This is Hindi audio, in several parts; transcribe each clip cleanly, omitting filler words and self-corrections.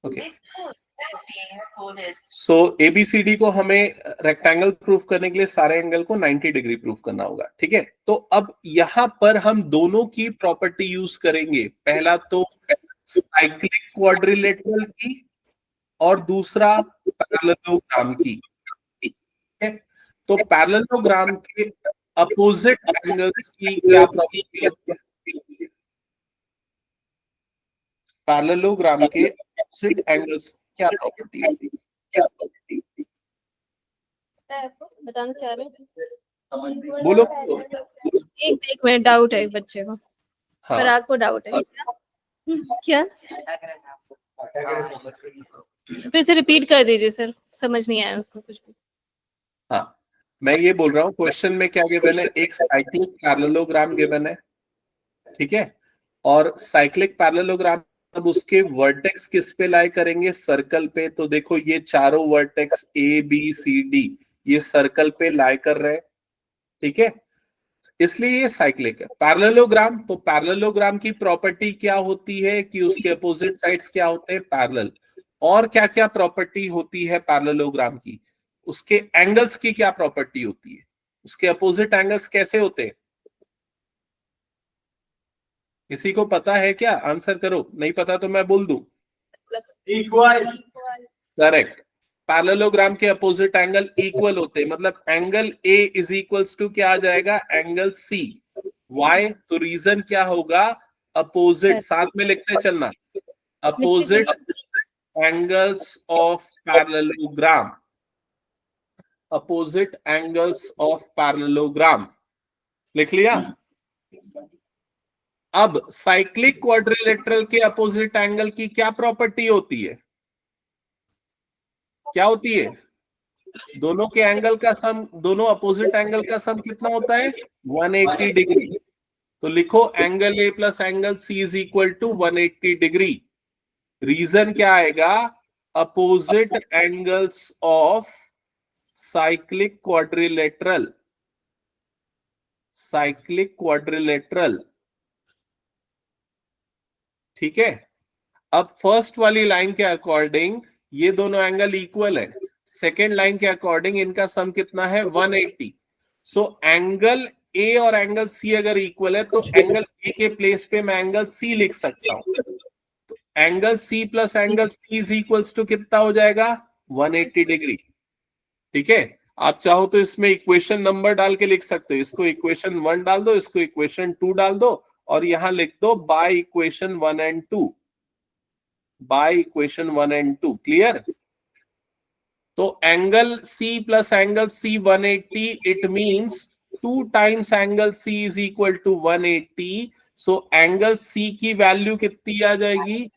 ओके, सो एबीसीडी को हमें रेक्टेंगल प्रूफ करने के लिए सारे एंगल को 90 डिग्री प्रूफ करना होगा, ठीक है। तो अब यहां पर हम दोनों की प्रॉपर्टी यूज करेंगे, पहला तो साइक्लिक क्वाड्रिलेटरल की और दूसरा पैरेललोग्राम की, ठीक है। तो पैरेललोग्राम के अपोजिट एंगल्स की क्या प्रॉपर्टी है? पैरेललोग्राम के अपोजिट एंगल्स की क्या प्रॉपर्टी है? बताना चाह रहे हैं? बोलो। एक मिनट, डाउट है बच्चे को, हाँ, पराग को डाउट है क्या? फिर से रिपीट कर दीजिए सर, समझ नहीं आया उसको कुछ भी। हाँ, मैं ये बोल रहा हूँ क्वेश्चन में क्या गिवन है, एक साइक्लिक पैरेललोग्राम गिवन है, ठीक है। और साइक्लिक पैरेललोग्राम, अब उसके वर्टेक्स किस पे लाई करेंगे? सर्कल पे। तो देखो ये चारों vertex A B C D ये सर्कल पे लाई कर रहे हैं, ठीक है, इसलिए ये साइक्लिक है। पैरेललोग्राम, तो पैरेललोग्राम की प्रॉपर्टी क्या होती है कि उसके अपोजिट साइड्स क्या होते हैं? पैरेलल। और क्या क्या प्रॉपर्टी होती है पैरेललोग्राम की? उसके एंगल्स की क्या प्रॉपर्टी होती है? उसके अपोजिट एंगल्स कैसे होते हैं? किसी को पता है क्या? आंसर करो, नहीं पता तो मैं बोल दूं। इक्वल। करेक्ट। पैरेललोग्राम के अपोजिट एंगल इक्वल होते हैं, मतलब angle A is equals to क्या आ जाएगा? Angle C. वाई? तो रीजन क्या होगा? अपोजिट, साथ में लिखते चलना, opposite angles of parallelogram, opposite angles of parallelogram. लिख लिया? अब साइक्लिक क्वाड्रिलेटरल के अपोजिट एंगल की क्या प्रॉपर्टी होती है? क्या होती है? दोनों के एंगल का सम, दोनों अपोजिट एंगल का सम कितना होता है? 180 डिग्री। तो लिखो angle A plus angle C is equal to 180 degree. Reason क्या आएगा? Opposite angles of cyclic quadrilateral, cyclic quadrilateral, ठीक है। अब फर्स्ट वाली लाइन के अकॉर्डिंग ये दोनों एंगल इक्वल है, सेकेंड लाइन के अकॉर्डिंग इनका सम कितना है? 180। सो एंगल ए और एंगल सी अगर इक्वल है तो एंगल ए के प्लेस पे मैं एंगल सी लिख सकता हूं। तो angle C plus angle C is equals to कितना हो जाएगा? 180 डिग्री, ठीक है। आप चाहो तो इसमें इक्वेशन नंबर डाल के लिख सकते हो, इसको इक्वेशन 1 डाल दो, इसको इक्वेशन 2 डाल दो, और यहां लिख दो by equation 1 and 2, by equation 1 and 2। Clear? तो angle C plus angle C 180, it means 2 times angle C is equal to 180। So angle C की वैल्यू कितनी आ जाएगी?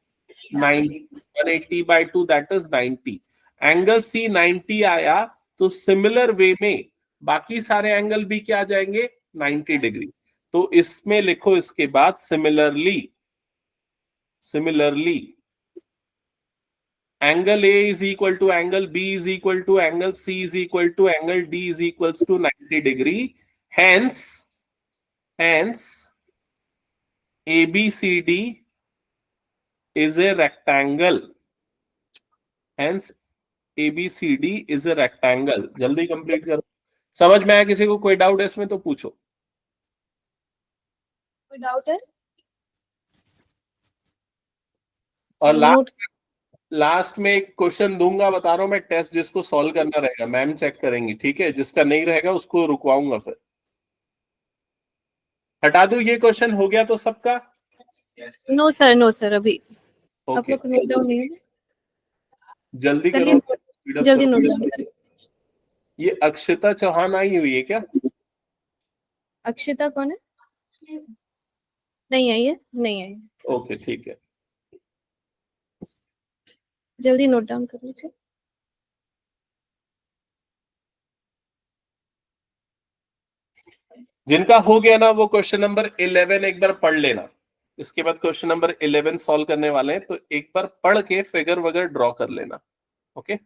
90। 180 by 2 that is 90। Angle C 90 आया, तो सिमिलर वे में बाकी सारे एंगल भी क्या आ जाएंगे? 90 डिग्री। तो इसमें लिखो इसके बाद similarly, similarly angle A is equal to angle B is equal to angle C is equal to angle D is equals to 90 degree. Hence ABCD is a rectangle. Hence ABCD is a rectangle. जल्दी कंप्लीट करो। समझ में आया? किसी को कोई डाउट है इसमें तो पूछो। कोई डाउट है? और लास्ट में एक क्वेश्चन दूंगा, बता रहा हूं मैं, टेस्ट जिसको सॉल्व करना रहेगा मैम चेक करेंगी, ठीक है। जिसका नहीं रहेगा उसको रुकवाऊंगा फिर। हटा दूं ये क्वेश्चन? हो गया तो सबका? नो सर, नो सर, अभी आप ओके, लोग को नोट डाउन नहीं है? जल्दी करिए, करो, स्पीड अप जल्दी करो। नोट डाउन करिए। ये अक्षता चौहान आई हुई है क्या? अक्षिता कौन है? नहीं आई है, नहीं आई है। ओके, ठीक है। जल्दी नोट डाउन कर लीजिए। जिनका हो गया ना वो क्वेश्चन नंबर 11 एक बार पढ़ लेना। इसके बाद क्वेश्चन नंबर 11 सॉल्व करने वाले हैं, तो एक बार पढ़ के फिगर वगैरह ड्रॉ कर लेना। ओके,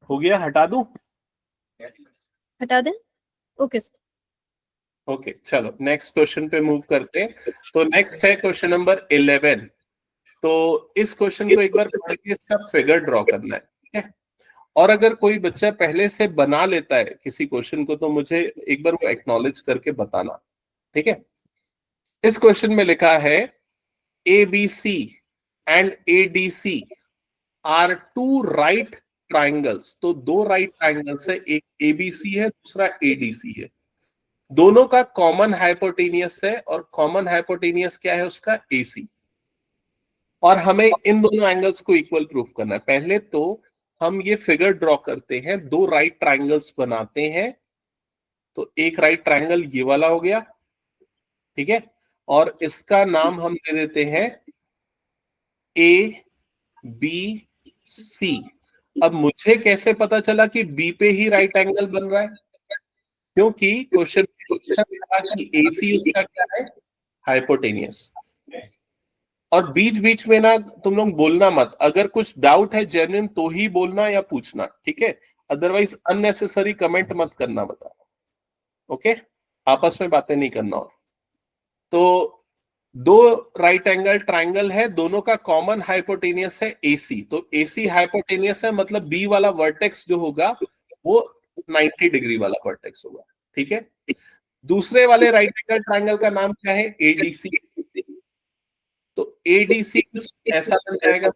हो गया, हटा दूं? हटा दें? Okay sir. ओके, चलो नेक्स्ट क्वेश्चन पे मूव करते हैं। तो नेक्स्ट है क्वेश्चन नंबर 11। तो इस क्वेश्चन को एक बार पढ़ के इसका फिगर ड्रॉ करना है, ठीक है? और अगर कोई बच्चा पहले से बना लेता है किसी क्वेश्चन को तो मुझे एक बार वो एक्नॉलेज करके बताना, ठीक है? इस क्वेश्चन में लिखा है ABC and ADC are two right triangles. तो दो राइट ट्राइंगल्स है, एक ABC है, दूसरा ADC है। दोनों का कॉमन हाइपोटेनियस है, और कॉमन हाइपोटेनियस क्या है उसका? AC। और हमें इन दोनों एंगल्स को इक्वल प्रूफ करना है। पहले तो हम ये फिगर ड्रॉ करते हैं, दो राइट ट्राइंगल्स बनाते हैं। तो एक राइट ट्राइंगल ये वाला हो गया, ठीक है? और इसका नाम हम दे देते हैं ABC। अब मुझे कैसे पता चला कि बी पे ही राइट एंगल बन रहा है? क्योंकि क्वेश्चन था कि AC उसका क्या है? हाइपोटेनियस। और बीच बीच में ना तुम लोग बोलना मत, अगर कुछ डाउट है जेन्युइन तो ही बोलना या पूछना, ठीक है? अदरवाइज अननेसेसरी कमेंट मत करना, बता। ओके, आपस में बातें नहीं करना। और तो दो राइट एंगल ट्राइंगल है, दोनों का कॉमन हाइपोटेनियस है AC। तो AC हाइपोटेनियस है, मतलब बी वाला वर्टेक्स जो होगा वो 90 डिग्री वाला वर्टेक्स होगा, ठीक है? दूसरे वाले राइट एंगल ट्राइंगल का नाम क्या है? ADC। तो ADC कुछ ऐसा बन जाएगा,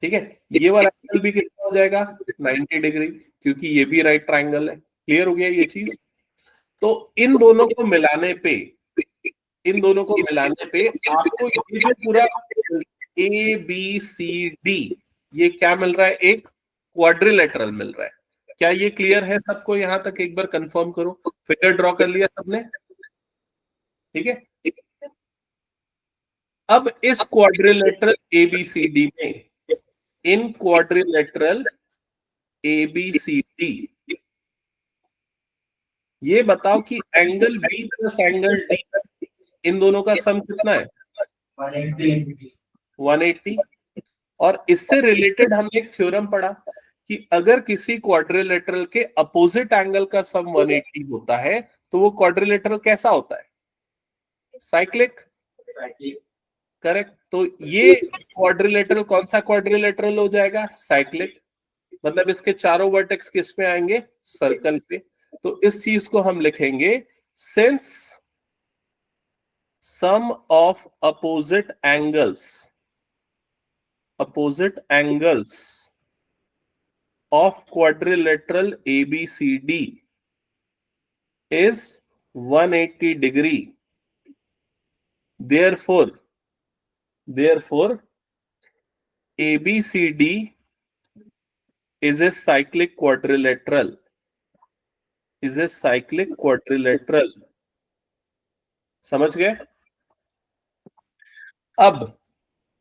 ठीक है? ये वाला एंगल भी कितना हो जाएगा? 90 डिग्री, क्योंकि ये भी राइट ट्राइंगल है। क्लियर हो गया ये चीज? तो इन दोनों को मिलाने पे आपको ये जो पूरा ABCD ये क्या मिल रहा है? एक क्वाड्रिलेटरल मिल रहा है। क्या ये क्लियर है सबको? यहां तक एक बार कंफर्म करो। फिगर ड्रॉ कर लिया सबने? ठीक है। अब इस क्वाड्रिलेटरल ABCD में, इन क्वाड्रिलेटरल ABCD, ये बताओ कि angle B plus angle D, इन दोनों का सम कितना है? 180। और इससे रिलेटेड हमने एक थ्योरम पढ़ा कि अगर किसी क्वाड्रिलेटरल के अपोजिट एंगल का सम 180 होता है तो वो क्वाड्रिलेटरल कैसा होता है? साइक्लिक। करेक्ट। तो ये क्वाड्रिलेटरल कौन सा क्वाड्रिलेटरल हो जाएगा? साइक्लिक। मतलब इसके चारों वर्टेक्स किस पे आएंगे? सर्कल पे। तो इस चीज को हम लिखेंगे, since sum of opposite angles of quadrilateral ABCD is 180 degree. Therefore, ABCD is a cyclic quadrilateral. समझ गए? अब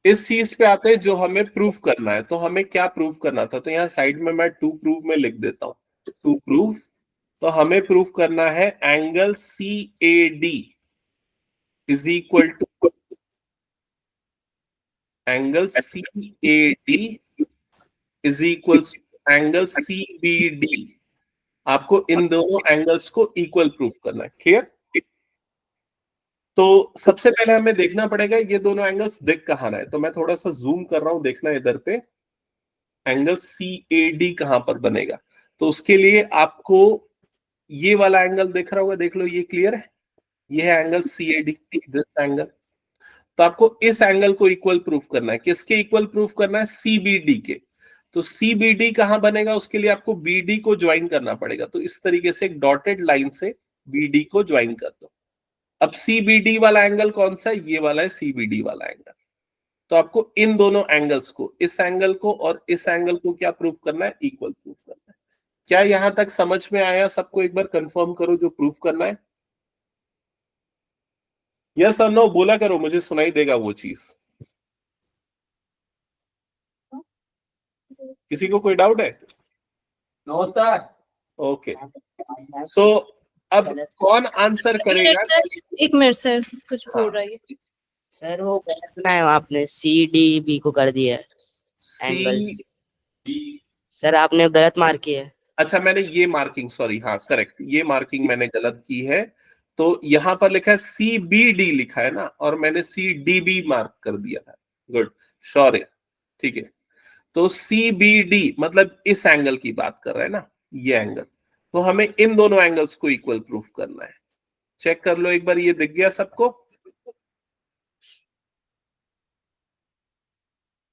इस चीज पे आते हैं जो हमें प्रूफ करना है। तो हमें क्या प्रूफ करना था? तो यहाँ साइड में मैं टू प्रूफ में लिख देता हूं, टू प्रूफ। तो हमें प्रूफ करना है angle CAD is equal to angle CAD is equal angle CBD। आपको इन दोनों एंगल्स को इक्वल प्रूफ करना है। क्लियर? तो सबसे पहले हमें देखना पड़ेगा ये दोनों एंगल्स दिख कहां रहा है। तो मैं थोड़ा सा जूम कर रहा हूं, देखना इधर पे एंगल CAD कहां पर बनेगा। तो उसके लिए आपको ये वाला एंगल दिख रहा होगा, देख लो, ये क्लियर है? ये है एंगल CAD, दिस एंगल। तो आपको इस एंगल को इक्वल प्रूफ करना है। किसके इक्वल प्रूफ करना है? CBD के। तो CBD कहां बनेगा? उसके लिए आपको BD को ज्वाइन करना पड़ेगा। तो इस तरीके से एक डॉटेड लाइन से BD को ज्वाइन कर दो। अब CBD वाला एंगल कौन सा है? ये वाला है CBD वाला एंगल। तो आपको इन दोनों एंगल्स को, इस एंगल को और इस एंगल को क्या प्रूफ करना है? इक्वल प्रूफ करना है। क्या यहां तक समझ में आया सबको? एक बार कंफर्म करो जो प्रूफ करना है। यस और नो बोला करो, मुझे सुनाई देगा वो चीज। किसी को कोई डाउट है? No sir. ओके, सो अब कौन आंसर करेगा? एक मिनट सर, कुछ बोल रहा है। सर वो गलत बनाया आपने, CDB को कर दिया है। सी, सर आपने गलत मार्क किया है। अच्छा मैंने ये मार्किंग, सॉरी, हाँ करेक्ट, ये मार्किंग मैंने गलत की है। तो यहां पर लिखा है सी बी डी लिखा है ना, और मैंने सी डी बी मार्क कर दिया है। गुड, शौर्य, ठीक है। तो सी बी डी मतलब इस एंगल की बात कर रहे हैं ना, ये एंगल। तो हमें इन दोनों एंगल्स को इक्वल प्रूफ करना है। चेक कर लो एक बार, ये दिख गया सबको?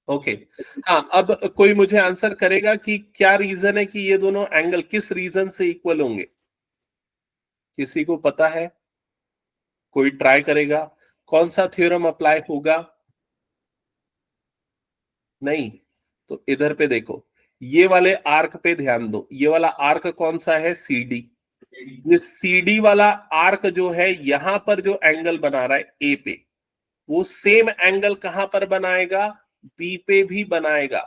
ओके। हाँ, अब कोई मुझे आंसर करेगा कि क्या रीजन है कि ये दोनों एंगल किस रीजन से इक्वल होंगे? किसी को पता है? कोई ट्राई करेगा? कौन सा थ्योरम अप्लाई होगा? नहीं? तो इधर पे देखो, ये वाले आर्क पे ध्यान दो। ये वाला आर्क कौन सा है? C D. ये सी डी वाला आर्क जो है, यहां पर जो एंगल बना रहा है ए पे, वो सेम एंगल कहां पर बनाएगा? बी पे भी बनाएगा।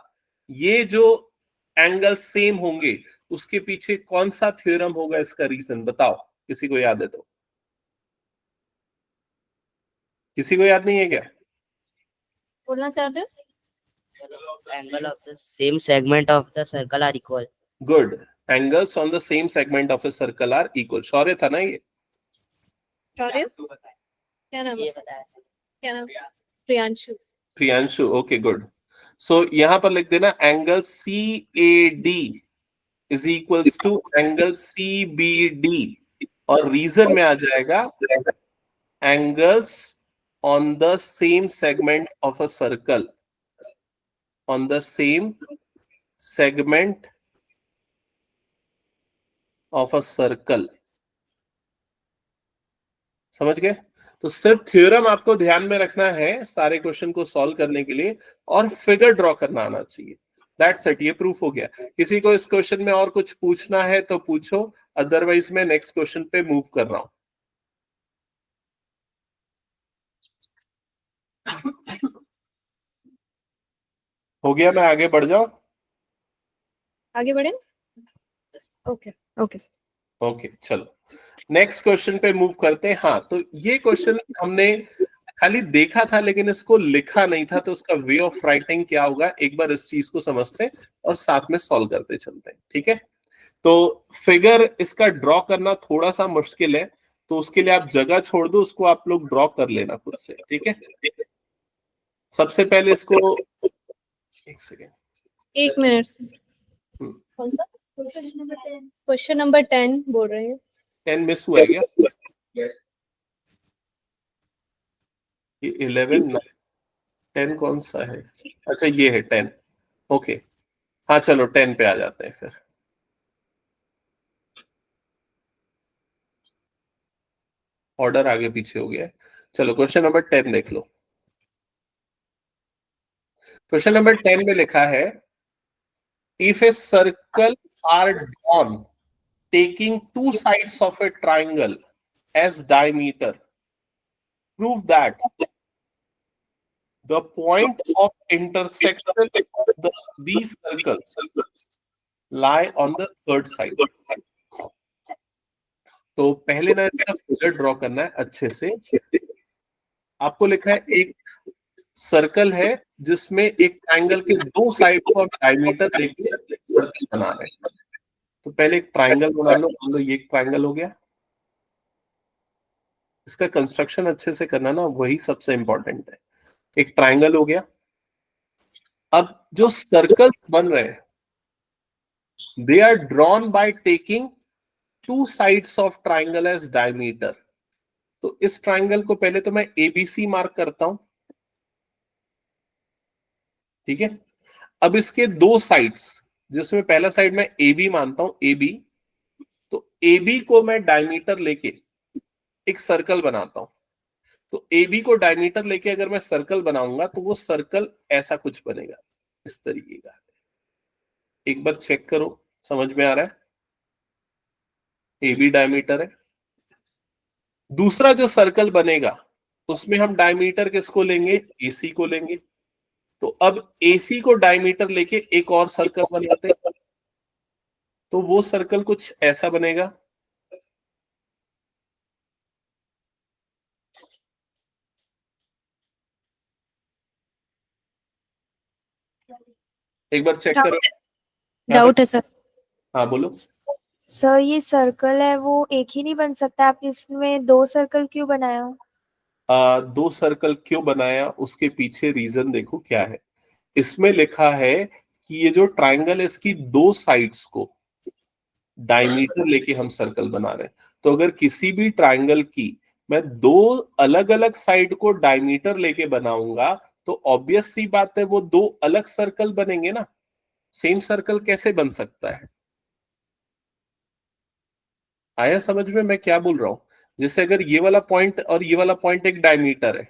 ये जो एंगल सेम होंगे, उसके पीछे कौन सा थ्योरम होगा? इसका रीजन बताओ, किसी को याद है तो? किसी को याद नहीं है क्या? बोलना चाहते हो? Angle of the same segment of the circle are equal. Good, angles on the same segment of a circle are equal. Shaurya था ना ये? शौर्य, क्या नाम ये है? बताया। क्या नाम? Priyanshu. Priyanshu, okay good. So यहां पर लिख देना angle C A D is equals to angle C B D, और रीजन में आ जाएगा angles on the same segment of a circle, on the same segment of a circle। समझ गए? तो सिर्फ थ्योरम आपको ध्यान में रखना है सारे क्वेश्चन को सॉल्व करने के लिए, और फिगर ड्रॉ करना आना चाहिए। दैट्स इट, ये प्रूफ हो गया। किसी को इस क्वेश्चन में और कुछ पूछना है तो पूछो, अदरवाइज मैं नेक्स्ट क्वेश्चन पे मूव कर रहा हूं। हो गया? मैं आगे बढ़ जाऊं? आगे बढ़े? Okay okay sir. ओके, चलो नेक्स्ट क्वेश्चन पे मूव करते हैं। हाँ, तो ये क्वेश्चन हमने खाली देखा था लेकिन इसको लिखा नहीं था, तो उसका वे ऑफ राइटिंग क्या होगा, एक बार इस चीज को समझते हैं और साथ में सॉल्व करते चलते हैं, ठीक है? तो फिगर इसका ड्रॉ करना थोड़ा सा मुश्किल है, तो उसके लिए आप जगह छोड़ दो, उसको आप लोग ड्रॉ कर लेना खुद से, ठीक है? सबसे पहले इसको, एक सेकेंड, 1 मिनट से। कौन सा क्वेश्चन? नंबर 10 बोल रहे हैं। 10 मिस हुआ है क्या? ये 11, 10 कौन सा है? अच्छा ये है 10। ओके, हाँ चलो 10 पे आ जाते हैं फिर। ऑर्डर आगे पीछे हो गया है। चलो क्वेश्चन नंबर 10 देख लो। क्वेश्चन नंबर 10 में लिखा है, if a circle are drawn taking two sides of a triangle as diameter, prove that the point of intersection of these circles lie on the third side। तो पहले ना इसका फिगर ड्रॉ करना है अच्छे से। आपको लिखा है एक सर्कल है जिसमें एक ट्राइंगल के दो साइड को आप डायमीटर लेके सर्कल बना रहे हैं। तो पहले एक ट्राइंगल बना लो, मान लो ये एक ट्राइंगल हो गया। इसका कंस्ट्रक्शन अच्छे से करना ना, वही सबसे इंपॉर्टेंट है। एक ट्राइंगल हो गया। अब जो सर्कल्स बन रहे हैं, they are drawn by taking two sides of triangle as diameter. तो इस ट्राइंगल को पहले तो मैं एबीसी मार्क करता हूं, ठीक है? अब इसके दो साइड्स, जिसमें पहला साइड मैं ए बी मानता हूं, ए बी, तो ए बी को मैं डायमीटर लेके एक सर्कल बनाता हूं। तो ए बी को डायमीटर लेके अगर मैं सर्कल बनाऊंगा तो वो सर्कल ऐसा कुछ बनेगा, इस तरीके का। एक बार चेक करो, समझ में आ रहा है? ए बी डायमीटर है। दूसरा जो सर्कल बनेगा उसमें हम डायमीटर किसको लेंगे? एसी को लेंगे। तो अब एसी को डायमीटर लेके एक और सर्कल बनाते हैं, तो वो सर्कल कुछ ऐसा बनेगा। एक बार चेक करो। डाउट है सर। हाँ बोलो। सर ये सर्कल है वो एक ही नहीं बन सकता, आपने इसमें 2 सर्कल क्यों बनाया? 2 सर्कल क्यों बनाया, उसके पीछे रीजन देखो क्या है। इसमें लिखा है कि ये जो ट्राइंगल है इसकी 2 साइड्स को डायमीटर लेके हम सर्कल बना रहे हैं। तो अगर किसी भी ट्राइंगल की मैं 2 अलग अलग साइड को डायमीटर लेके बनाऊंगा तो ऑब्वियस सी बात है वो 2 अलग सर्कल बनेंगे ना। सेम सर्कल कैसे बन सकता है? आया समझ में मैं क्या बोल रहा हूं? जैसे अगर ये वाला पॉइंट और ये वाला पॉइंट एक डायमीटर है,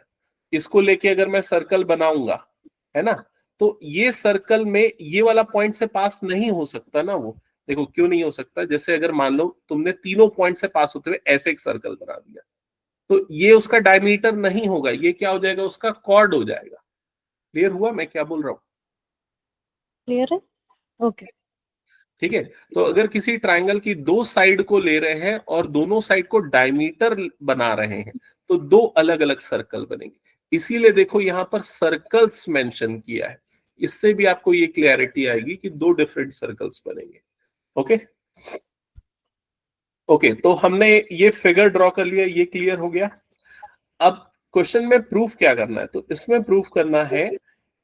इसको लेके अगर मैं सर्कल बनाऊंगा, है ना, तो ये सर्कल में ये वाला पॉइंट से पास नहीं हो सकता ना। वो देखो क्यों नहीं हो सकता। जैसे अगर मान लो तुमने तीनों पॉइंट से पास होते हुए ऐसे एक सर्कल बना दिया, तो ये उसका डायमीटर नहीं होगा, ये क्या हो जाएगा, उसका कॉर्ड हो जाएगा। क्लियर हुआ मैं क्या बोल रहा हूं? क्लियर है? ओके। ठीक है। तो अगर किसी ट्राइंगल की 2 साइड को ले रहे हैं और दोनों साइड को डायमीटर बना रहे हैं तो 2 अलग अलग सर्कल बनेंगे। इसीलिए देखो यहां पर सर्कल्स मेंशन किया है, इससे भी आपको ये क्लैरिटी आएगी कि 2 डिफरेंट सर्कल्स बनेंगे। ओके ओके, तो हमने ये फिगर ड्रॉ कर लिया, ये क्लियर हो गया। अब क्वेश्चन में प्रूफ क्या करना है, तो इसमें प्रूफ करना है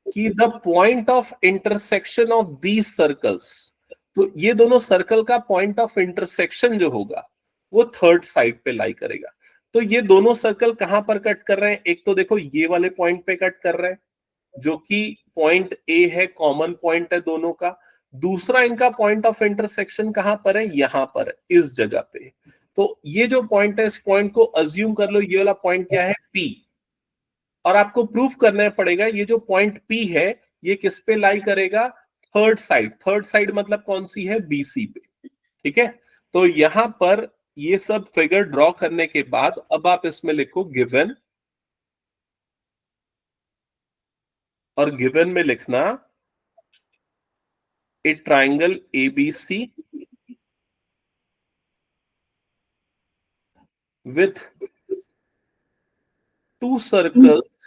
कि the point of intersection of these circles, तो ये दोनों सर्कल का पॉइंट ऑफ इंटरसेक्शन जो होगा वो थर्ड साइड पे लाई करेगा। तो ये दोनों सर्कल कहां पर कट कर रहे हैं? एक तो देखो ये वाले पॉइंट पे कट कर रहे हैं जो कि पॉइंट ए है, कॉमन पॉइंट है दोनों का। दूसरा इनका पॉइंट ऑफ इंटरसेक्शन कहां पर है? यहां पर है, इस जगह पे। तो ये जो पॉइंट है इस पॉइंट को अज्यूम कर लो ये वाला पॉइंट क्या है? पी। और आपको प्रूफ करना पड़ेगा ये जो पॉइंट पी है ये किस पे लाई करेगा? Third side. थर्ड साइड मतलब कौन सी है? बीसी पे। ठीक है। तो यहां पर ये सब फिगर ड्रॉ करने के बाद अब आप इसमें लिखो गिवन, और गिवन में लिखना ए triangle ABC with 2 circles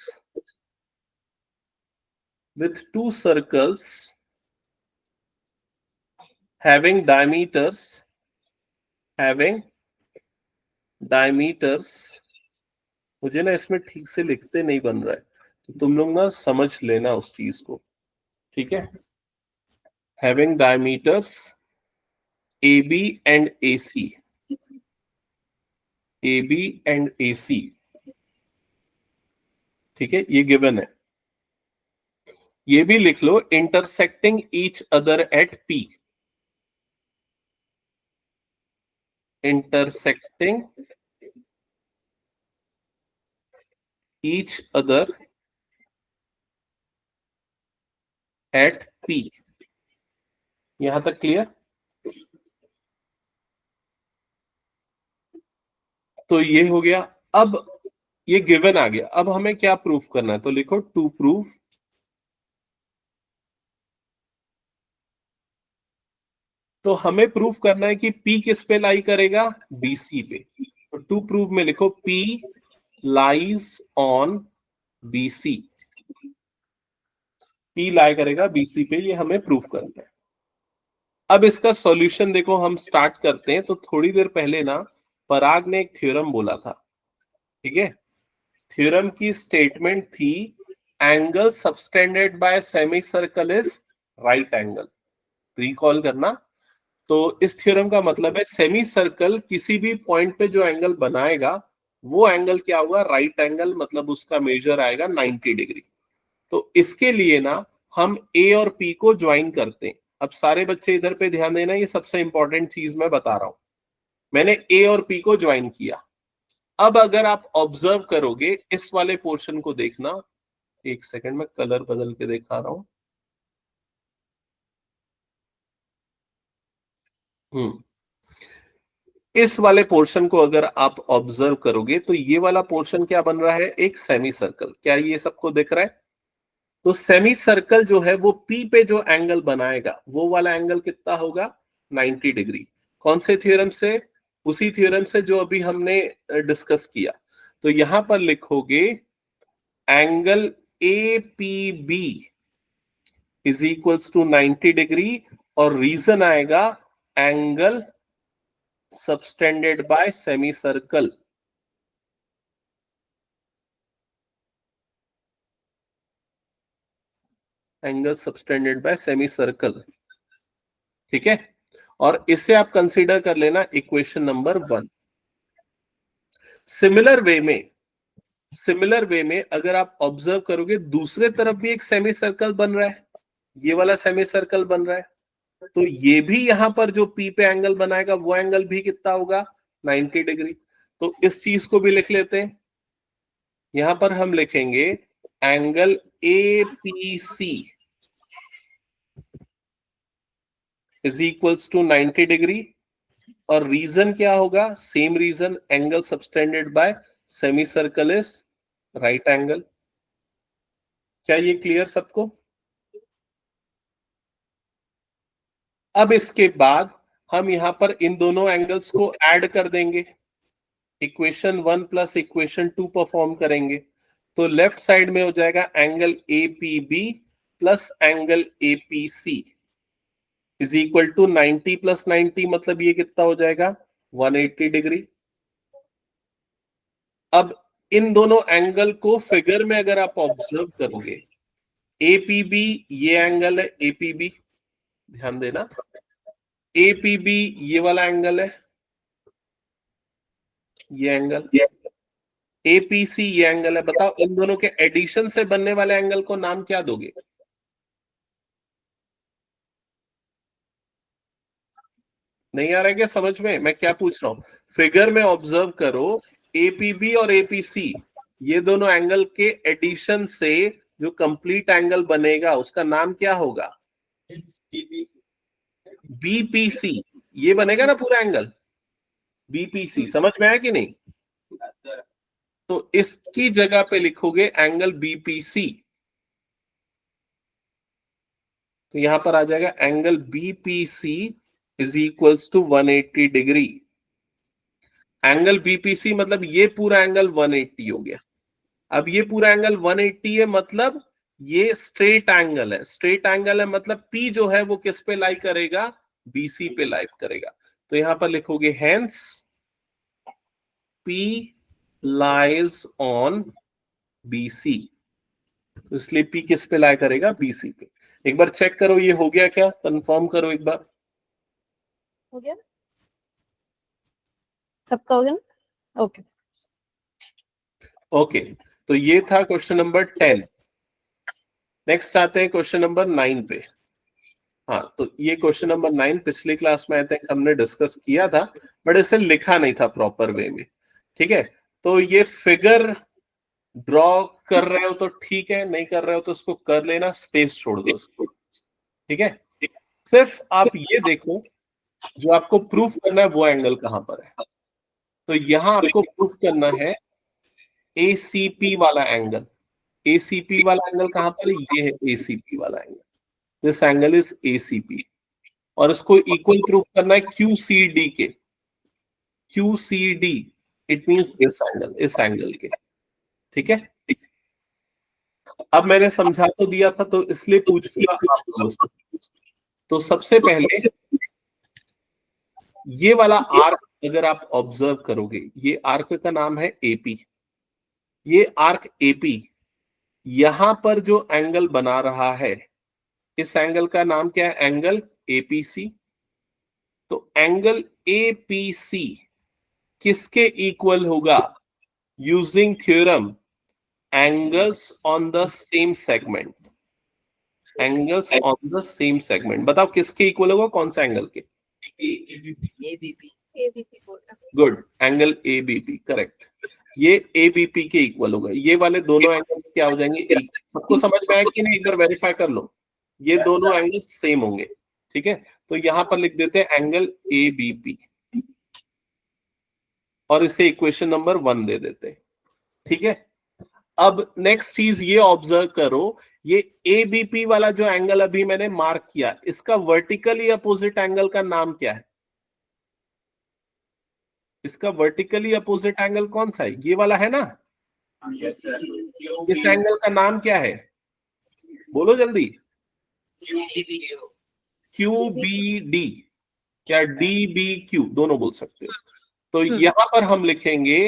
having diameters मुझे ना इसमें ठीक से लिखते नहीं बन रहा है, तो तुम लोग ना समझ लेना उस चीज को। ठीक है। having diameters AB and AC, AB and AC। ठीक है, ये गिवन है। ये भी लिख लो intersecting each other at P, intersecting each other at P। यहां तक क्लियर? तो ये हो गया। अब ये गिवन आ गया, अब हमें क्या प्रूफ करना है, तो लिखो टू प्रूव तो हमें प्रूफ करना है कि P किस पे लाई करेगा? BC पे। तो टू प्रूव में लिखो P lies on BC। P लाई करेगा BC पे, ये हमें प्रूफ करना है। अब इसका सॉल्यूशन देखो, हम स्टार्ट करते हैं। तो थोड़ी देर पहले ना पराग ने एक थ्योरम बोला था। ठीक है। थ्योरम की स्टेटमेंट थी angle subtended by semicircle is right angle. Recall करना। तो इस थ्योरम का मतलब है सेमी सर्कल किसी भी पॉइंट पे जो एंगल बनाएगा वो एंगल क्या होगा? राइट एंगल, मतलब उसका मेजर आएगा 90 डिग्री। तो इसके लिए ना हम ए और पी को ज्वाइन करते हैं। अब सारे बच्चे इधर पे ध्यान देना, ये सबसे इंपॉर्टेंट चीज मैं बता रहा हूं। मैंने ए और पी को ज्वाइन किया। अब अगर आप ऑब्जर्व करोगे इस वाले पोर्शन को देखना, एक सेकंड में कलर बदल के दिखा रहा हूं। इस वाले पोर्शन को अगर आप ऑब्जर्व करोगे तो ये वाला पोर्शन क्या बन रहा है? एक सेमी सर्कल। क्या ये सबको दिख रहा है? तो सेमी सर्कल जो है वो पी पे जो एंगल बनाएगा वो वाला एंगल कितना होगा? 90 डिग्री। कौन से थ्योरम से? उसी थ्योरम से जो अभी हमने डिस्कस किया। तो यहां पर लिखोगे angle A P B is equals to 90 degree और रीजन आएगा angle subtended by semicircle. Angle subtended by semicircle, ठीक है। और इसे आप कंसीडर कर लेना इक्वेशन नंबर 1। सिमिलर वे में अगर आप ऑब्जर्व करोगे दूसरे तरफ भी एक सेमी सर्कल बन रहा है, ये वाला सेमी सर्कल बन रहा है, तो ये भी यहां पर जो P पे एंगल बनाएगा वो एंगल भी कितना होगा 90 डिग्री। तो इस चीज को भी लिख लेते हैं। यहां पर हम लिखेंगे angle APC is equals to 90 degree और रीजन क्या होगा, same reason, angle subtended by semicircle is right angle. क्या ये क्लियर सबको? अब इसके बाद हम यहां पर इन दोनों एंगल्स को ऐड कर देंगे, इक्वेशन 1 प्लस इक्वेशन 2 परफॉर्म करेंगे। तो लेफ्ट साइड में हो जाएगा angle APB plus angle APC is equal to 90 plus 90, मतलब ये कितना हो जाएगा 180 डिग्री। अब इन दोनों एंगल को फिगर में अगर आप ऑब्जर्व करोगे, APB ये एंगल है, APB ध्यान देना, APB ये वाला एंगल है, ये एंगल, APC ये एंगल है। बताओ इन दोनों के एडिशन से बनने वाले एंगल को नाम क्या दोगे? नहीं आ रहा है क्या समझ में मैं क्या पूछ रहा हूं? फिगर में ऑब्जर्व करो, APB और APC ये दोनों एंगल के एडिशन से जो कंप्लीट एंगल बनेगा उसका नाम क्या होगा? BPC। ये बनेगा ना पूरा एंगल BPC। समझ में आया कि नहीं? तो इसकी जगह पे लिखोगे एंगल BPC, तो यहां पर आ जाएगा angle BPC is equals to 180 degree. Angle BPC मतलब ये पूरा एंगल 180 हो गया। अब ये पूरा एंगल 180 है, मतलब ये स्ट्रेट एंगल है। स्ट्रेट एंगल है मतलब P जो है वो किस पे लाई करेगा? BC पे लाई करेगा। तो यहां पर लिखोगे hence P lies on BC, तो इसलिए P किस पे लाई करेगा? BC पे। एक बार चेक करो ये हो गया क्या, कंफर्म करो एक बार। हो गया सबका? हो गया ना? ओके ओके, तो ये था क्वेश्चन नंबर 10। नेक्स्ट आते हैं क्वेश्चन नंबर 9 पे। हाँ, तो ये क्वेश्चन नंबर 9 पिछली क्लास में आई थिंक हमने डिस्कस किया था, बट इसे लिखा नहीं था प्रॉपर वे में, ठीक है। तो ये फिगर ड्रॉ कर रहे हो तो ठीक है, नहीं कर रहे हो तो उसको कर लेना, स्पेस छोड़ दो उसको, ठीक है। सिर्फ आप ये देखो जो आपको प्रूफ करना है वो एंगल कहां पर है। तो यहां आपको प्रूफ करना है ACP वाला एंगल। ACP वाला एंगल कहां पर है? ये है ACP वाला angle, this angle is ACP। और इसको इक्वल प्रूफ करना है QCD के। QCD इट मींस इस एंगल के, ठीक है। अब मैंने समझा तो दिया था, तो इसलिए पूछूंगा आपको। तो सबसे पहले ये वाला आर्क अगर आप ऑब्जर्व करोगे, ये आर्क का नाम है AP। ये आर्क AP यहां पर जो एंगल बना रहा है, इस एंगल का नाम क्या है? Angle APC। तो एंगल APC किसके इक्वल होगा? Using theorem angles on the same segment. Angles on the same segment, बताओ किसके इक्वल होगा? कौन सा एंगल के? ABP। एबीपी बोल रहा गुड, एंगल ABP, करेक्ट। ये ABP के इक्वल होगा। ये वाले दोनों एंगल्स क्या हो जाएंगे? सबको समझ में आया कि नहीं? एक बार वेरीफाई कर लो, ये दोनों एंगल्स सेम होंगे, ठीक है। तो यहां पर लिख देते हैं एंगल ABP और इसे इक्वेशन नंबर 1 दे देते हैं, ठीक है। अब नेक्स्ट चीज ये ऑब्जर्व करो, ये ABP वाला जो एंगल अभी मैंने मार्क किया, इसका वर्टिकली अपोजिट एंगल का नाम क्या है? इसका वर्टिकली अपोजिट एंगल कौन सा है? ये वाला है ना। इस एंगल का नाम क्या है? बोलो जल्दी। QBD या DBQ दोनों बोल सकते हो। तो हम्म। यहां पर हम लिखेंगे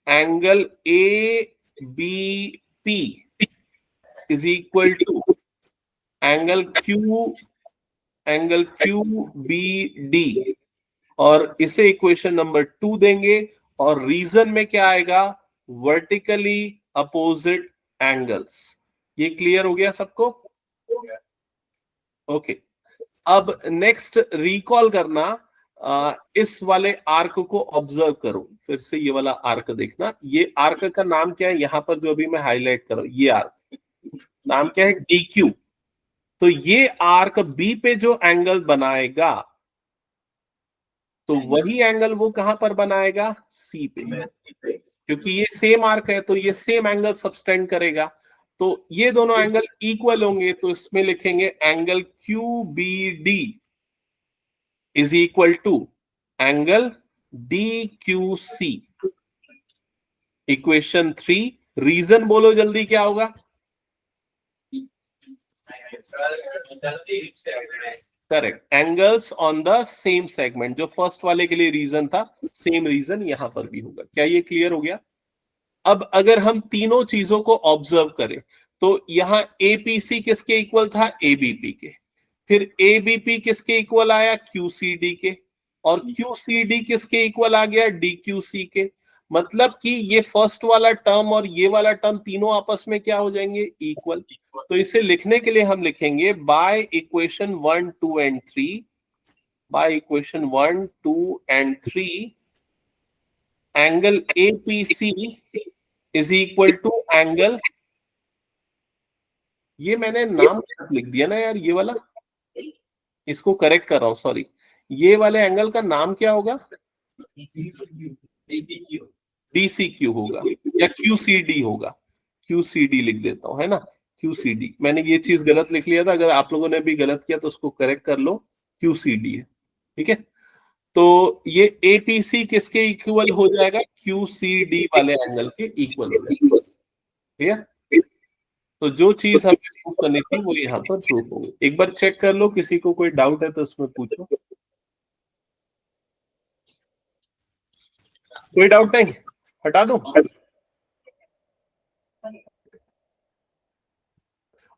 angle ABP is equal to angle QBD, और इसे इक्वेशन नंबर 2 देंगे, और रीजन में क्या आएगा, वर्टिकली अपोजिट एंगल्स। ये क्लियर हो गया सबको? ओके। अब नेक्स्ट रिकॉल करना, इस वाले आर्क को ऑब्जर्व करो, फिर से ये वाला आर्क देखना। ये आर्क का नाम क्या है, यहां पर जो अभी मैं हाईलाइट कर रहा हूं, ये आर्क नाम क्या है, DQ। तो ये आर्क बी पे जो एंगल बनाएगा, तो वही एंगल वो कहां पर बनाएगा, सी पे, क्योंकि ये सेम आर्क है तो ये सेम एंगल सबटेंड करेगा। तो ये दोनों एंगल इक्वल होंगे, तो इसमें लिखेंगे angle QBD is equal to angle DQC। Equation 3। Reason बोलो जल्दी, क्या होगा? Correct, angles on the same segment. जो फर्स्ट वाले के लिए रीजन था, सेम रीजन यहां पर भी होगा। क्या ये क्लियर हो गया? अब अगर हम तीनों चीजों को ऑब्जर्व करें, तो यहां APC किसके इक्वल था, ABP के। फिर ABP किसके इक्वल आया, QCD के। और QCD किसके इक्वल आ गया, DQC के। मतलब कि ये फर्स्ट वाला टर्म और ये वाला टर्म तीनों आपस में क्या हो जाएंगे, इक्वल। तो इसे लिखने के लिए हम लिखेंगे by equation 1, 2 and 3, by equation 1, 2 and 3 angle APC is equal to angle, ये मैंने नाम लिख दिया ना यार, ये वाला, इसको करेक्ट कर रहा हूं, सॉरी। ये वाले एंगल का नाम क्या होगा, DCQ होगा या QCD होगा। QCD लिख देता हूं, है ना, QCD। मैंने ये चीज गलत लिख लिया था, अगर आप लोगों ने भी गलत किया तो उसको करेक्ट कर लो। QCD है, ठीक है। तो ये APC किसके इक्वल हो जाएगा, QCD वाले एंगल के इक्वल हो जाएगा, ठीक है। तो जो चीज हमें प्रूफ करनी थी वो यहाँ पर प्रूफ हो गई। एक बार चेक कर लो, किसी को कोई डाउट है तो उसमें पूछो। कोई डाउट नहीं, हटा दो।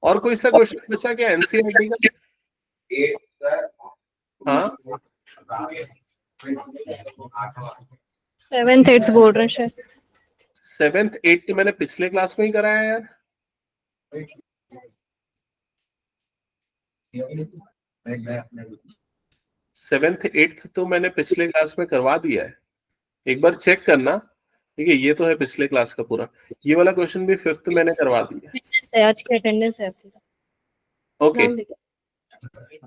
और कोई सा क्वेश्चन बचा क्या एनसीईआरटी का? हाँ, 7th 8th बोल रहे हैं शायद। 7th 8th मैंने पिछले क्लास में ही कराया यार। 7th 8th तो मैंने पिछले क्लास में करवा दिया है, एक बार चेक करना, ठीक है। ये तो है पिछले क्लास का पूरा। ये वाला क्वेश्चन भी 5th मैंने करवा दिया है। Attendance है, आज की अटेंडेंस है आपकी। ओके, नाम लिखो।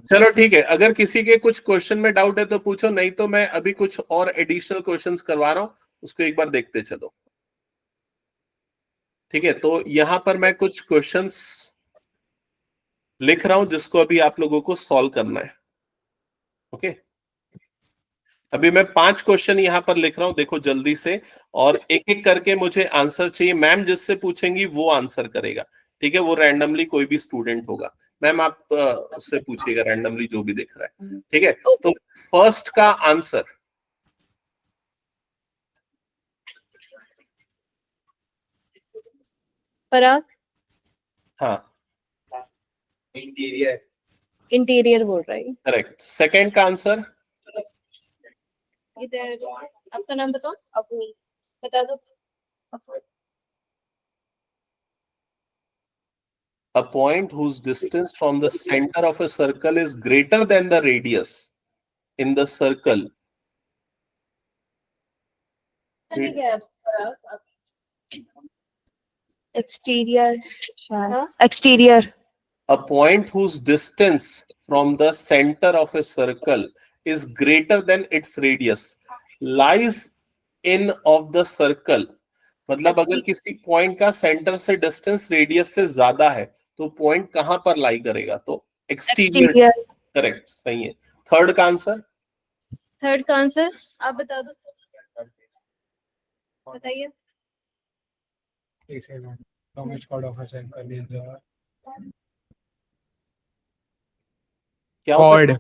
चलो ठीक है। अगर किसी के कुछ क्वेश्चन में डाउट है तो पूछो, नहीं तो मैं अभी कुछ और एडिशनल क्वेश्चंस करवा रहा हूं, उसको एक बार देखते चलो, ठीक है। तो यहां पर मैं कुछ क्वेश्चंस लिख रहा हूं जिसको अभी आप लोगों को सॉल्व करना है, ओके। अभी मैं 5 क्वेश्चन यहां पर लिख रहा हूं, देखो जल्दी से, और एक एक करके मुझे आंसर चाहिए। मैम जिससे पूछेंगी वो आंसर करेगा, ठीक है। वो रैंडमली कोई भी स्टूडेंट होगा। मैम आप उससे पूछिएगा रैंडमली जो भी दिख रहा है, ठीक है। तो फर्स्ट का आंसर, पराग हाँ इंटीरियर बोल रहा है। करेक्ट। सेकंड का आंसर, इधर आपका नाम बताओ, अबू बता दो। a point whose distance from the center of a circle is greater than the radius in the circle. Exterior, exterior, A point whose distance from the center of a circle is greater than its radius lies in of the circle. मतलब अगर किसी पॉइंट का सेंटर से डिस्टेंस रेडियस से ज्यादा है तो पॉइंट कहां पर लाई करेगा, तो एक्सटीरियर। करेक्ट, सही है। थर्ड का आंसर, थर्ड का आंसर आप बता दो, बताइए। क्या होता है?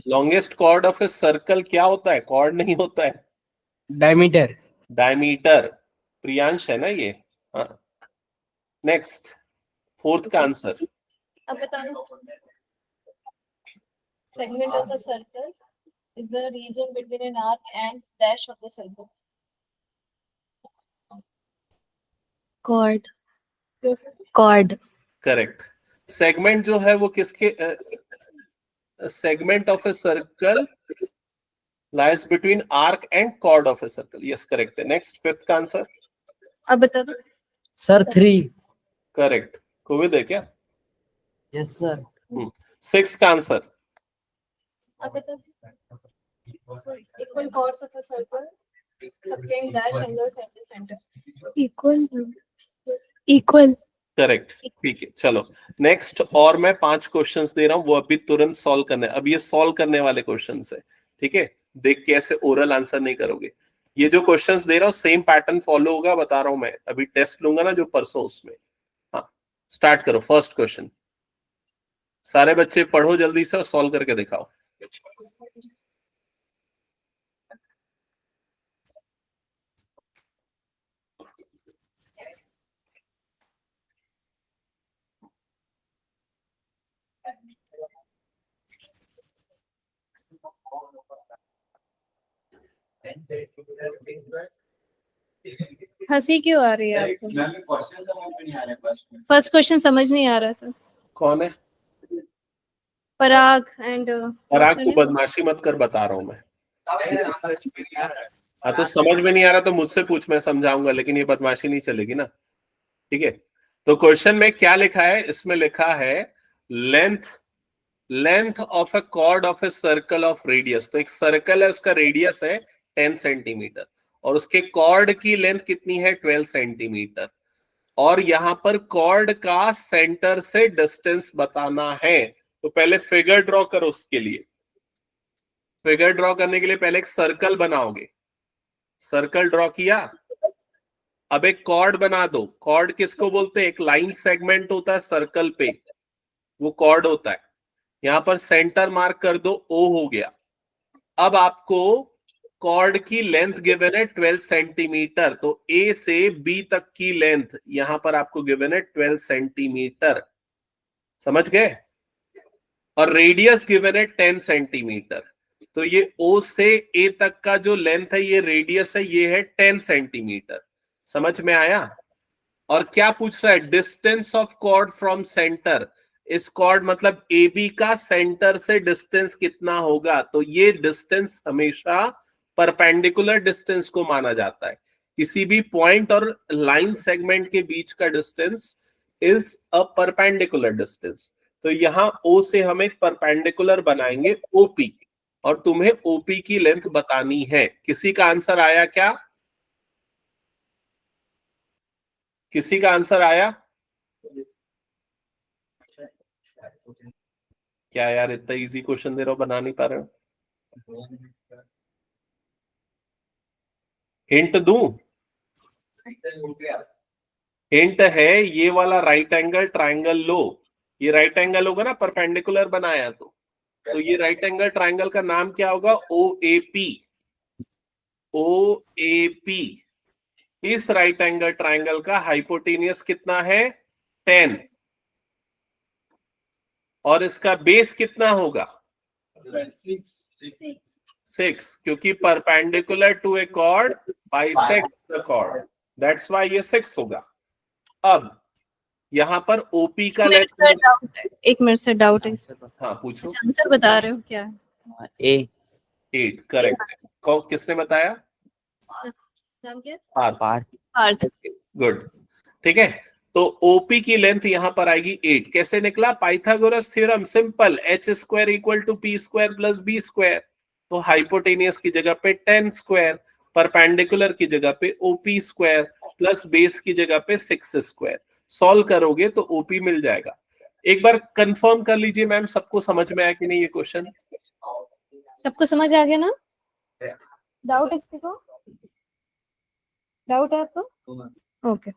Longest chord of a circle क्या होता है? कॉर्ड नहीं होता है, डायमीटर। डायमीटर। प्रियांश है ना ये? हाँ। नेक्स्ट, फोर्थ का आंसर। अब बता दो। Segment of the circle is the region between an arc and dash of the circle. Chord, chord. Correct. Segment जो है वो किसके, segment of a circle lies between arc and chord of a circle. Yes, correct. Next, fifth का आंसर। अब बता दो। सर 3। करेक्ट। कोविद है क्या? Yes sir. सिक्स का आंसर। अब बता दो। Equal chords of a circle subtend dash angles at the center. Equal, equal. Correct, ठीक है। चलो नेक्स्ट, और मैं 5 क्वेश्चंस दे रहा हूं, वो अभी तुरंत सॉल्व करने। अब ये सॉल्व करने वाले क्वेश्चंस है, ठीक है? देख के ऐसे ओरल आंसर नहीं करोगे। ये जो क्वेश्चंस दे रहा हूं सेम पैटर्न फॉलो होगा, बता रहा हूं मैं। अभी टेस्ट लूंगा ना जो परसों, उसमें। हाँ, स्टार्ट करो। फर्स्ट क्वेश्चन, सारे बच्चे पढ़ो जल्दी से और सॉल्व करके दिखाओ। हंसी क्यों आ रही है आपको? फर्स्ट क्वेश्चन समझ नहीं आ रहा सर। कौन है? पराग एंड पराग, तू बदमाशी मत कर, बता रहा हूं मैं। हाँ, तो समझ में नहीं आ रहा तो मुझसे पूछ, मैं समझाऊंगा, लेकिन ये बदमाशी नहीं चलेगी ना, ठीक है? तो क्वेश्चन में क्या लिखा है? इसमें लिखा है length of a cord of a circle of radius. तो एक सर्कल है, उसका रेडियस है 10 सेंटीमीटर और उसके कॉर्ड की लेंथ कितनी है? 12 सेंटीमीटर। और यहां पर कॉर्ड का सेंटर से डिस्टेंस बताना है। तो पहले फिगर ड्रॉ करो। उसके लिए फिगर ड्रॉ करने के लिए पहले एक सर्कल बनाओगे। सर्कल ड्रॉ किया, अब एक कॉर्ड बना दो। कॉर्ड किसको बोलते हैं? एक लाइन सेगमेंट होता है सर्कल पे, वो कॉर्ड होता है। यहां पर सेंटर मार्क कर दो, ओ हो गया। अब आपको कॉर्ड की लेंथ गिवन है 12 सेंटीमीटर, तो ए से बी तक की लेंथ यहां पर आपको गिवन है 12 सेंटीमीटर। समझ गए? और रेडियस गिवन है 10 सेंटीमीटर। तो ये ओ से ए तक का जो लेंथ है, ये रेडियस है, ये है 10 सेंटीमीटर। समझ में आया? और क्या पूछ रहा है? Distance of chord from centre. इस कॉर्ड मतलब ए बी का सेंटर से डिस्टेंस कितना होगा? तो ये डिस्टेंस हमेशा परपेंडिकुलर डिस्टेंस को माना जाता है। किसी भी पॉइंट और लाइन सेगमेंट के बीच का distance is a perpendicular distance. तो यहां ओ से हम एक परपेंडिकुलर बनाएंगे ओपी, और तुम्हें ओपी की लेंथ बतानी है। किसी का आंसर आया क्या? किसी का आंसर आया क्या? यार इतना इजी क्वेश्चन दे रहा हो, बना नहीं पा रहे हो। हिंट दूं? हिंट है ये वाला राइट एंगल ट्रायंगल लो। ये राइट एंगल होगा ना, परपेंडिकुलर बनाया तो ये राइट एंगल ट्रायंगल का नाम क्या होगा? O A P. O A P. इस राइट एंगल ट्रायंगल का हाइपोटेनियस कितना है? 10। और इसका बेस कितना होगा? 6, क्योंकि perpendicular to a chord bisects the chord, that's why ये 6 होगा। अब यहां पर ओपी का मेरे लेंथ, से डाउट है, एक मेरे से डाउट है। हाँ पूछो। अच्छा, आंसर बता रहे हो क्या है? ए 8 करेक्ट। किसने बताया? नाम क्या है? पार्थ। पार्थ। पार्थ। गुड, ठीक है। तो ओपी की लेंथ यहां पर आएगी 8। कैसे निकला? Pythagoras theorem, simple. H square equal to P square plus B square. तो हाइपोटेनियस की जगह पे 10 स्क्वायर, परपेंडिकुलर की जगह पे ओपी स्क्वायर, प्लस बेस की जगह पे 6 स्क्वायर। सॉल्व करोगे तो ओपी मिल जाएगा। एक बार कंफर्म कर लीजिए मैम, सबको समझ में आया कि नहीं ये क्वेश्चन? सबको समझ आ गया ना? डाउट है किसी को? डाउट है आपको? ओके।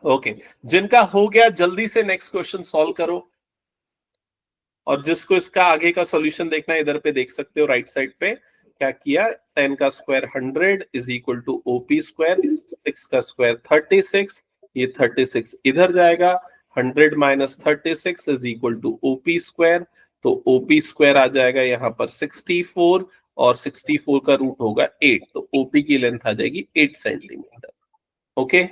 ओके, जिनका हो गया जल्दी से नेक्स्ट क्वेश्चन सॉल्व करो। और जिसको इसका आगे का सॉल्यूशन देखना है इधर पे देख सकते हो राइट साइड पे क्या किया 10 का square 100 is equal to OP square 6 का स्क्वायर 36 ये 36 इधर जाएगा 100 minus 36 is equal to OP square तो ओपी स्क्वायर आ जाएगा यहाँ पर 64 और 64 का रूट होगा 8 तो ओपी की लेंथ आ जाएगी 8 सेंटीमीटर ओके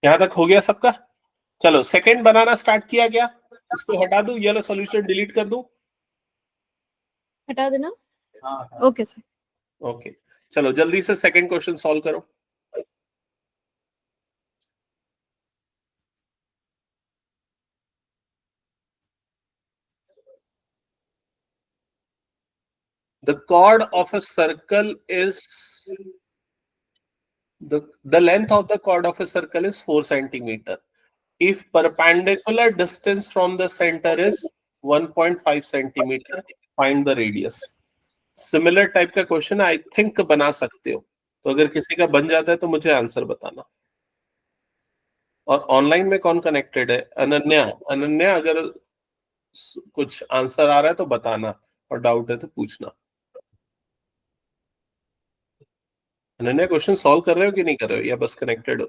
यहां तक हो गया सबका चलो सेकंड बनाना स्टार्ट किया गया इसको हटा दूं ये वाला सॉल्यूशन डिलीट कर दूं हटा देना ओके सर ओके चलो जल्दी से सेकंड क्वेश्चन सॉल्व करो the chord of a circle is the length of the chord of a circle is 4 centimeter if perpendicular distance from the center is 1.5 centimeter find the radius similar type का क्वेश्चन आई थिंक बना सकते हो तो अगर किसी का बन जाता है तो मुझे आंसर बताना और ऑनलाइन में कौन कनेक्टेड है अनन्या अनन्या अगर कुछ आंसर आ रहा है तो बताना और डाउट है तो पूछना अनन्या क्वेश्चन सॉल्व कर रहे हो कि नहीं कर रहे हो या बस कनेक्टेड हो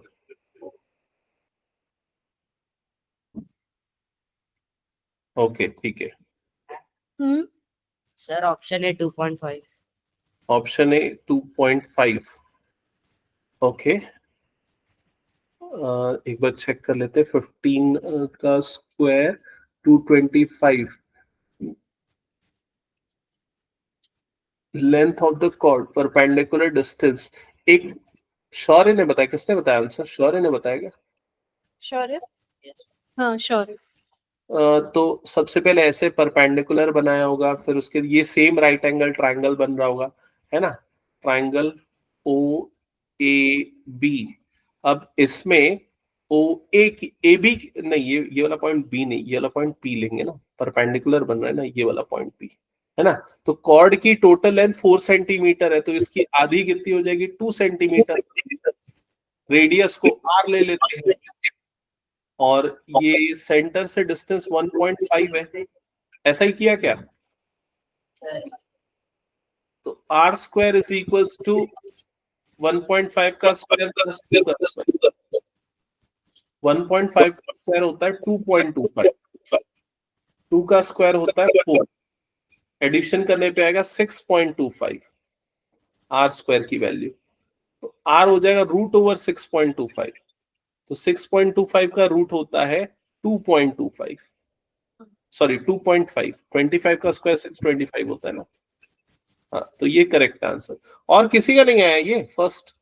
ओके ठीक है सर ऑप्शन है 2.5 ऑप्शन ए 2.5 ओके एक बार चेक कर लेते 15 का square 225 length of the chord perpendicular distance एक शौर्य ने बताया किसने बताया आंसर शौर्य ने बताया क्या श्योर है हाँ श्योर है तो सबसे पहले ऐसे परपेंडिकुलर बनाया होगा फिर उसके ये सेम राइट एंगल ट्रायंगल बन रहा होगा है ना ट्रायंगल ओ ए बी अब इसमें ओ ए बी नहीं ये वाला पॉइंट बी नहीं ये वाला पॉइंट पी लेंगे ना परपेंडिकुलर बन रहा है ना ये वाला पॉइंट पी है ना तो कॉर्ड की टोटल लेंथ 4 सेंटीमीटर है तो इसकी आधी कितनी हो जाएगी 2 सेंटीमीटर रेडियस को आर ले लेते हैं और ये सेंटर से डिस्टेंस 1.5 है ऐसा ही किया क्या तो R square is equals to 1.5 का स्क्वायर प्लस 2 का स्क्वायर 1.5 का स्क्वायर होता है 2.25 2 का स्क्वायर होता है 4 एडिशन करने पे आएगा 6.25 आर स्क्वायर की वैल्यू तो आर हो जाएगा रूट ओवर 6.25 तो 6.25 का रूट होता है 2.25 सॉरी 2.5 25 का स्क्वायर 625 होता है ना हाँ तो ये करेक्ट आंसर और किसी का नहीं आया ये फर्स्ट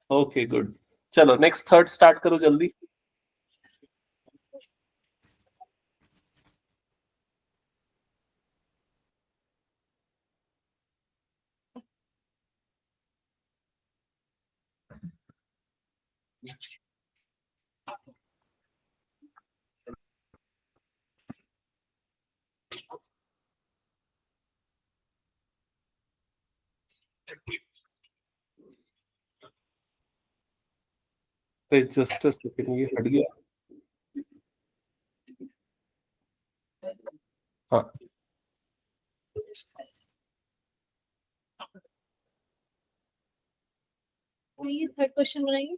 ओके गुड चलो नेक्स्ट थर्ड स्टार्ट करो जल्दी जस्ट अ सेकंड ये हट गया हाँ ये थर्ड क्वेश्चन बनाइए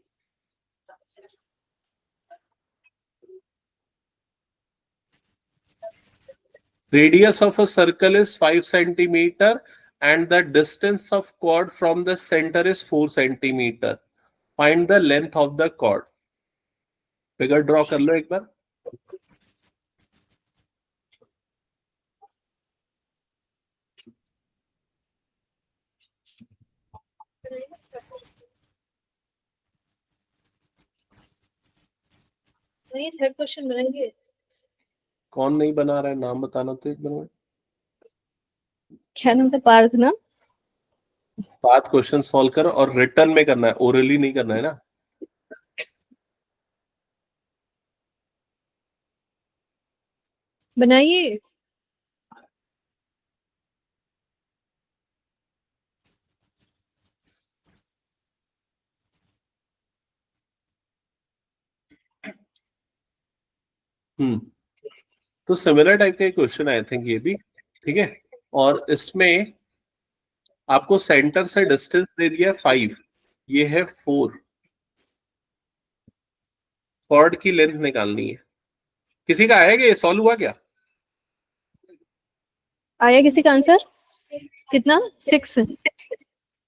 radius of a circle is 5 centimeter and the distance of chord from the center is 4 centimeter find the length of the chord figure draw कर लो एक बार ये थर्ड क्वेश्चन बनाएंगे कौन नहीं बना रहा है नाम बताना तो एक बार में क्या नाम था पार्थ ना पांच क्वेश्चन सॉल्व कर और रिटर्न में करना है ओरली नहीं करना है ना बनाइए तो सिमिलर टाइप का क्वेश्चन आई थिंक ये भी, ठीक है। और इसमें आपको सेंटर से डिस्टेंस दे दिया 5, ये है 4, कॉर्ड की लेंथ निकालनी है। किसी का आया क्या, ये सॉल्व हुआ क्या? आया किसी का आंसर? कितना? 6।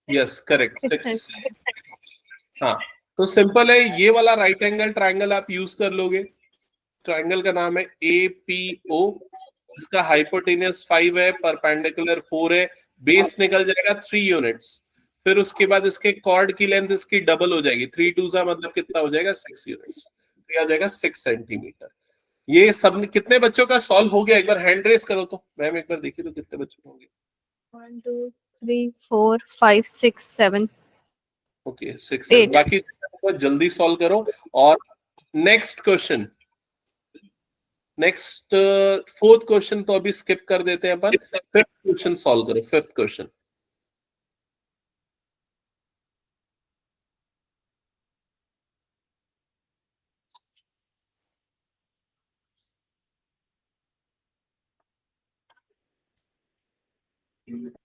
Yes correct, 6। हाँ, तो सिंपल है, ये वाला राइट एंगल ट्राइंगल आप यूज कर लोगे। ट्राइंगल का नाम है APO, इसका हाइपोटेनियस 5 है, परपेंडिकुलर 4 है, बेस निकल जाएगा 3 यूनिट्स। फिर उसके बाद इसके कॉर्ड की लेंथ इसकी डबल हो जाएगी, 3 2 सा मतलब कितना हो जाएगा, 6 यूनिट्स, तो आ जाएगा 6 सेंटीमीटर। ये सब कितने बच्चों का सॉल्व हो गया? एक बार हैंड रेस करो तो मैम, एक बार देखिए तो कितने बच्चे होंगे। 1 2 3 4 5 6 7 ओके 6 8। बाकी जल्दी सॉल्व करो। और next question, next 4th question तो अभी स्किप कर देते हैं अपन, 5th क्वेश्चन सॉल्व करो। 5th क्वेश्चन,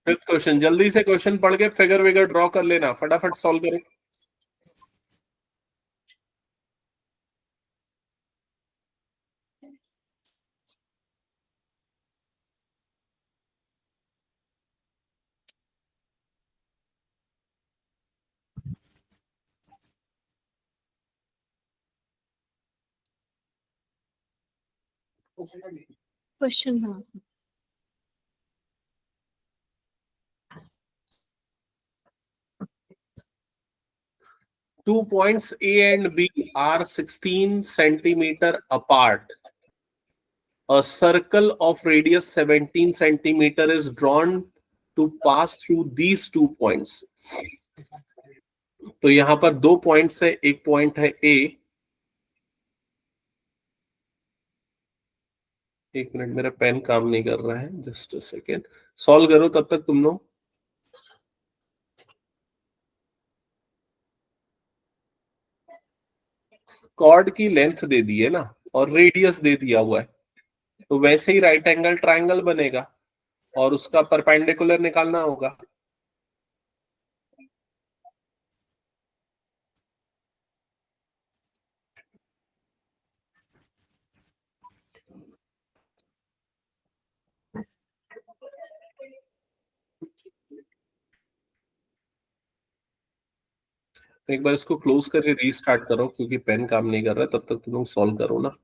फिफ्थ क्वेश्चन, जल्दी से क्वेश्चन पढ़ के फिगर विगर ड्रॉ कर लेना, फटाफट सॉल्व करो। क्वेश्चन हाँ 2 points A and B are 16 centimeter apart. A circle of radius 17 centimeter is drawn to pass through these 2 points. तो यहां पर 2 पॉइंट्स है, एक पॉइंट है A। एक मिनट, मेरा पेन काम नहीं कर रहा है, जस्ट अ सेकेंड, सॉल्व करो तब तक तुम लोग। कॉर्ड की लेंथ दे दी है ना, और रेडियस दे दिया हुआ है, तो वैसे ही राइट एंगल ट्राइंगल बनेगा और उसका परपेंडिकुलर निकालना होगा। एक बार इसको क्लोज करके रीस्टार्ट करो, क्योंकि पेन काम नहीं कर रहा है, तब तक तुम लोग सॉल्व करो ना।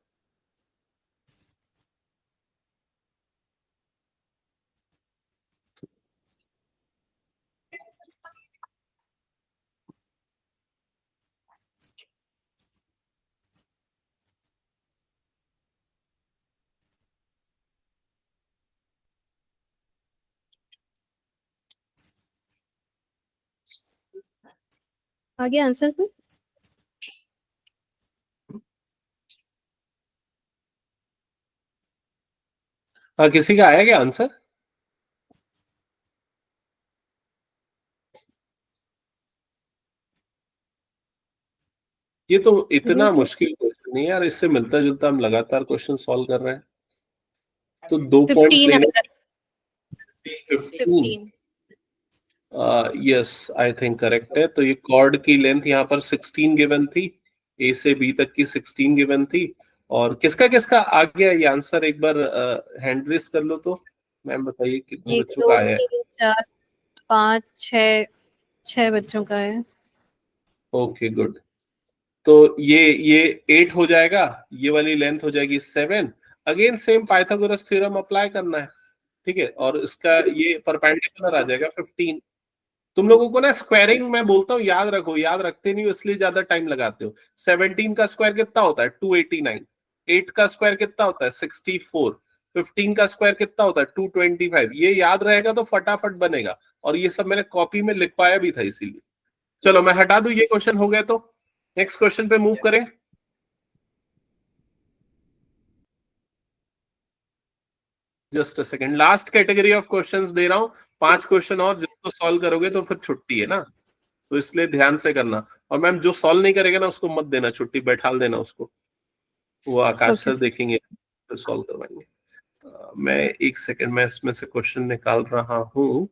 आगे आंसर पे हाँ, किसी का आया क्या आंसर? ये तो इतना मुश्किल क्वेश्चन नहीं है यार, इससे मिलता जुलता हम लगातार क्वेश्चन सॉल्व कर रहे हैं। तो 2 पॉइंट्स 15 लेने, 15। 15 यस आई थिंक करेक्ट है। तो ये कॉर्ड की लेंथ यहाँ पर 16 गिवन थी, ए से बी तक की 16 गिवन थी। और किसका किसका आ गया ये आंसर, एक बार हैंड रेस कर लो तो मैम, बताइए कितने 1 बच्चों 2 का आया है? 3 4 5 6 बच्चों का है। Okay good. तो ये 8 हो जाएगा, ये वाली लेंथ हो जाएगी 7। Again same Pythagoras theorem apply करना है, ठीक है। और इसका ये परपेंडिकुलर आ जाएगा 15। तुम लोगों को ना स्क्वायरिंग मैं बोलता हूँ याद रखो, याद रखते नहीं हो इसलिए ज्यादा टाइम लगाते हो। 17 का स्क्वायर कितना होता है, 289। 8 का स्क्वायर कितना होता है, 64। 15 का स्क्वायर कितना होता है, 225। ये याद रहेगा तो फटाफट बनेगा, और ये सब मैंने कॉपी में लिख पाया भी था इसीलिए। चलो मैं हटा दूं, ये क्वेश्चन हो गया, तो नेक्स्ट क्वेश्चन पे मूव करें। Just a second, last category of questions दे रहा हूं, 5 क्वेश्चन और, जिसको सॉल्व करोगे तो फिर छुट्टी है ना, तो इसलिए ध्यान से करना। और मैम जो सॉल्व नहीं करेगा ना उसको मत देना छुट्टी, बैठाल देना उसको। वो आकाश Okay, सर देखेंगे, तो सॉल्व करवाएंगे। मैं एक सेकंड में इसमें से क्वेश्चन निकाल रहा हूँ।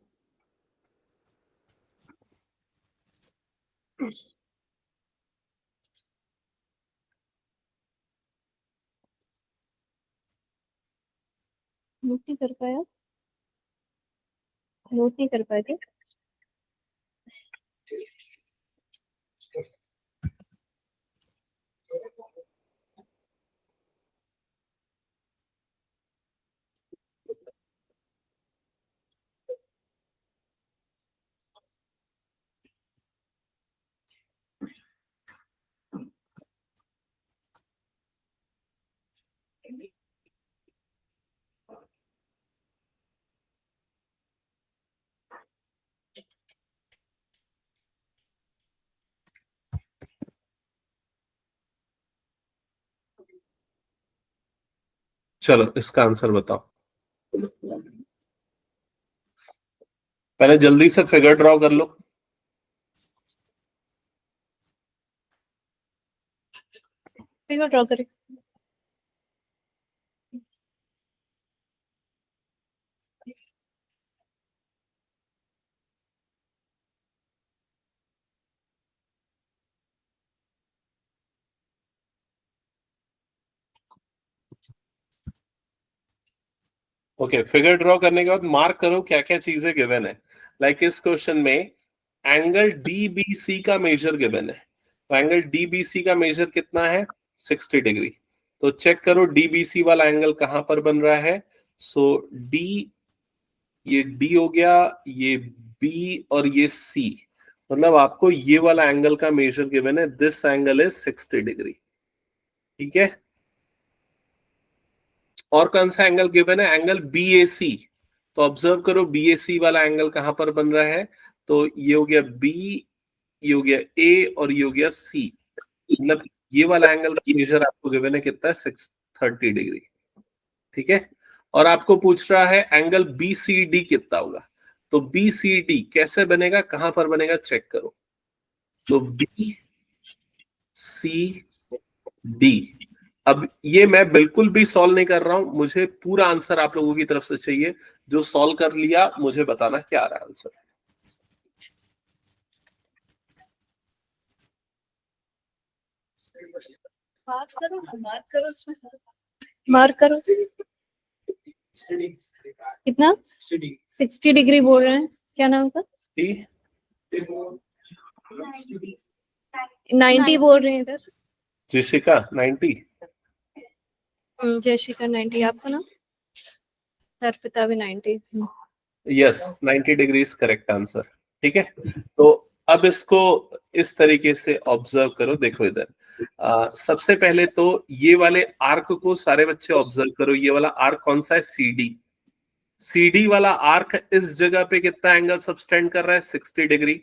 नोट नहीं कर पाया, नोट नहीं कर पाए थे। चलो इसका आंसर बताओ। पहले जल्दी से फिगर ड्रॉ कर लो। फिगर ड्रॉ करें। ओके, फिगर ड्रॉ करने के बाद मार्क करो क्या क्या चीजें गिवन है। लाइक इस क्वेश्चन में एंगल डीबीसी का मेजर गिवन है, तो एंगल डीबीसी का मेजर कितना है? 60 डिग्री। तो चेक करो डीबीसी वाला एंगल कहां पर बन रहा है। सो डी, ये डी हो गया, ये बी और ये सी, मतलब आपको ये वाला एंगल का मेजर गिवन है। This angle is 60 degree. ठीक है, और कौन सा एंगल गिवन है? Angle BAC. तो ऑब्जर्व करो बीएसी वाला एंगल कहां पर बन रहा है। तो ये हो गया बी, ये हो गया ए और ये हो गया सी, मतलब ये वाला एंगल का मेजर आपको गिवन है कितना है? 630 डिग्री। ठीक है, और आपको पूछ रहा है एंगल बीसीडी कितना होगा। तो बीसीडी कैसे बनेगा, कहां पर बनेगा, चेक करो। तो बी सी डी, अब ये मैं बिल्कुल भी सॉल्व नहीं कर रहा हूं, मुझे पूरा आंसर आप लोगों की तरफ से चाहिए। जो सॉल्व कर लिया मुझे बताना क्या आ रहा है आंसर। मार्क करो, मार्क करो उसमें, मार्क करो। कितना? 60 डिग्री बोल रहे हैं, क्या नाम था? 90 बोल रहे हैं इधर। जेसिका 90। जयशिखा 90, आपका नाम? अर्पिता भी 90। Yes, 90 degree correct answer. ठीक है, तो अब इसको इस तरीके से ऑब्जर्व करो। देखो इधर सबसे पहले तो ये वाले आर्क को सारे बच्चे ऑब्जर्व करो। ये वाला आर्क कौन सा है? सीडी। सीडी वाला आर्क इस जगह पे कितना एंगल सबटेंड कर रहा है? 60 डिग्री।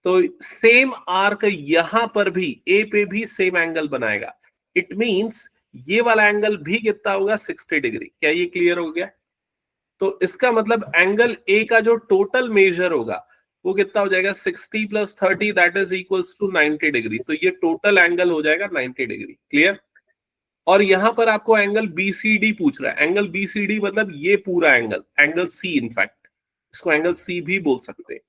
तो सेम आर्क यहां पर भी ए पे भी सेम एंगल बनाएगा। इट मींस ये वाला एंगल भी कितना होगा? 60 डिग्री। क्या ये क्लियर हो गया? तो इसका मतलब एंगल ए का जो टोटल मेजर होगा वो कितना हो जाएगा? 60 + 30 that is equals to 90 degree. तो ये टोटल एंगल हो जाएगा 90 डिग्री। क्लियर? और यहां पर आपको एंगल बीसीडी पूछ रहा है। एंगल बीसीडी मतलब ये पूरा एंगल, एंगल सी, इनफैक्ट इसको एंगल सी भी बोल सकते हैं।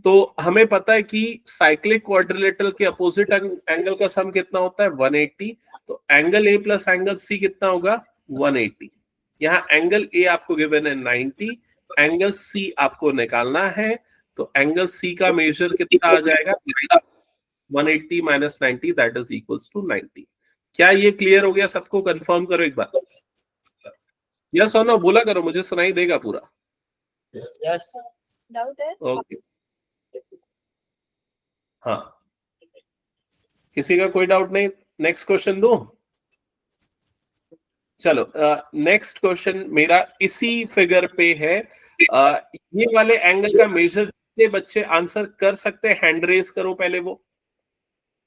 तो हमें पता है कि साइक्लिक क्वाड्रिलेटरल के अपोजिट एंगल का सम कितना होता है? 180। तो angle A plus angle C कितना होगा? 180। यहाँ एंगल ए आपको गिवन है 90, एंगल सी आपको निकालना है। तो एंगल सी का मेजर कितना आ जाएगा? 180 - 90 दैट इज इक्वल्स टू 90। क्या ये क्लियर हो गया सबको? कंफर्म करो एक बार, यस और नो बोला करो, मुझे सुनाई देगा पूरा। यस। डाउट है? ओके, हाँ, किसी का कोई डाउट नहीं? नेक्स्ट क्वेश्चन दो। चलो नेक्स्ट क्वेश्चन मेरा इसी फिगर पे है। ये वाले एंगल का मेजर कितने बच्चे आंसर कर सकते हैं? हैंड रेस करो पहले। वो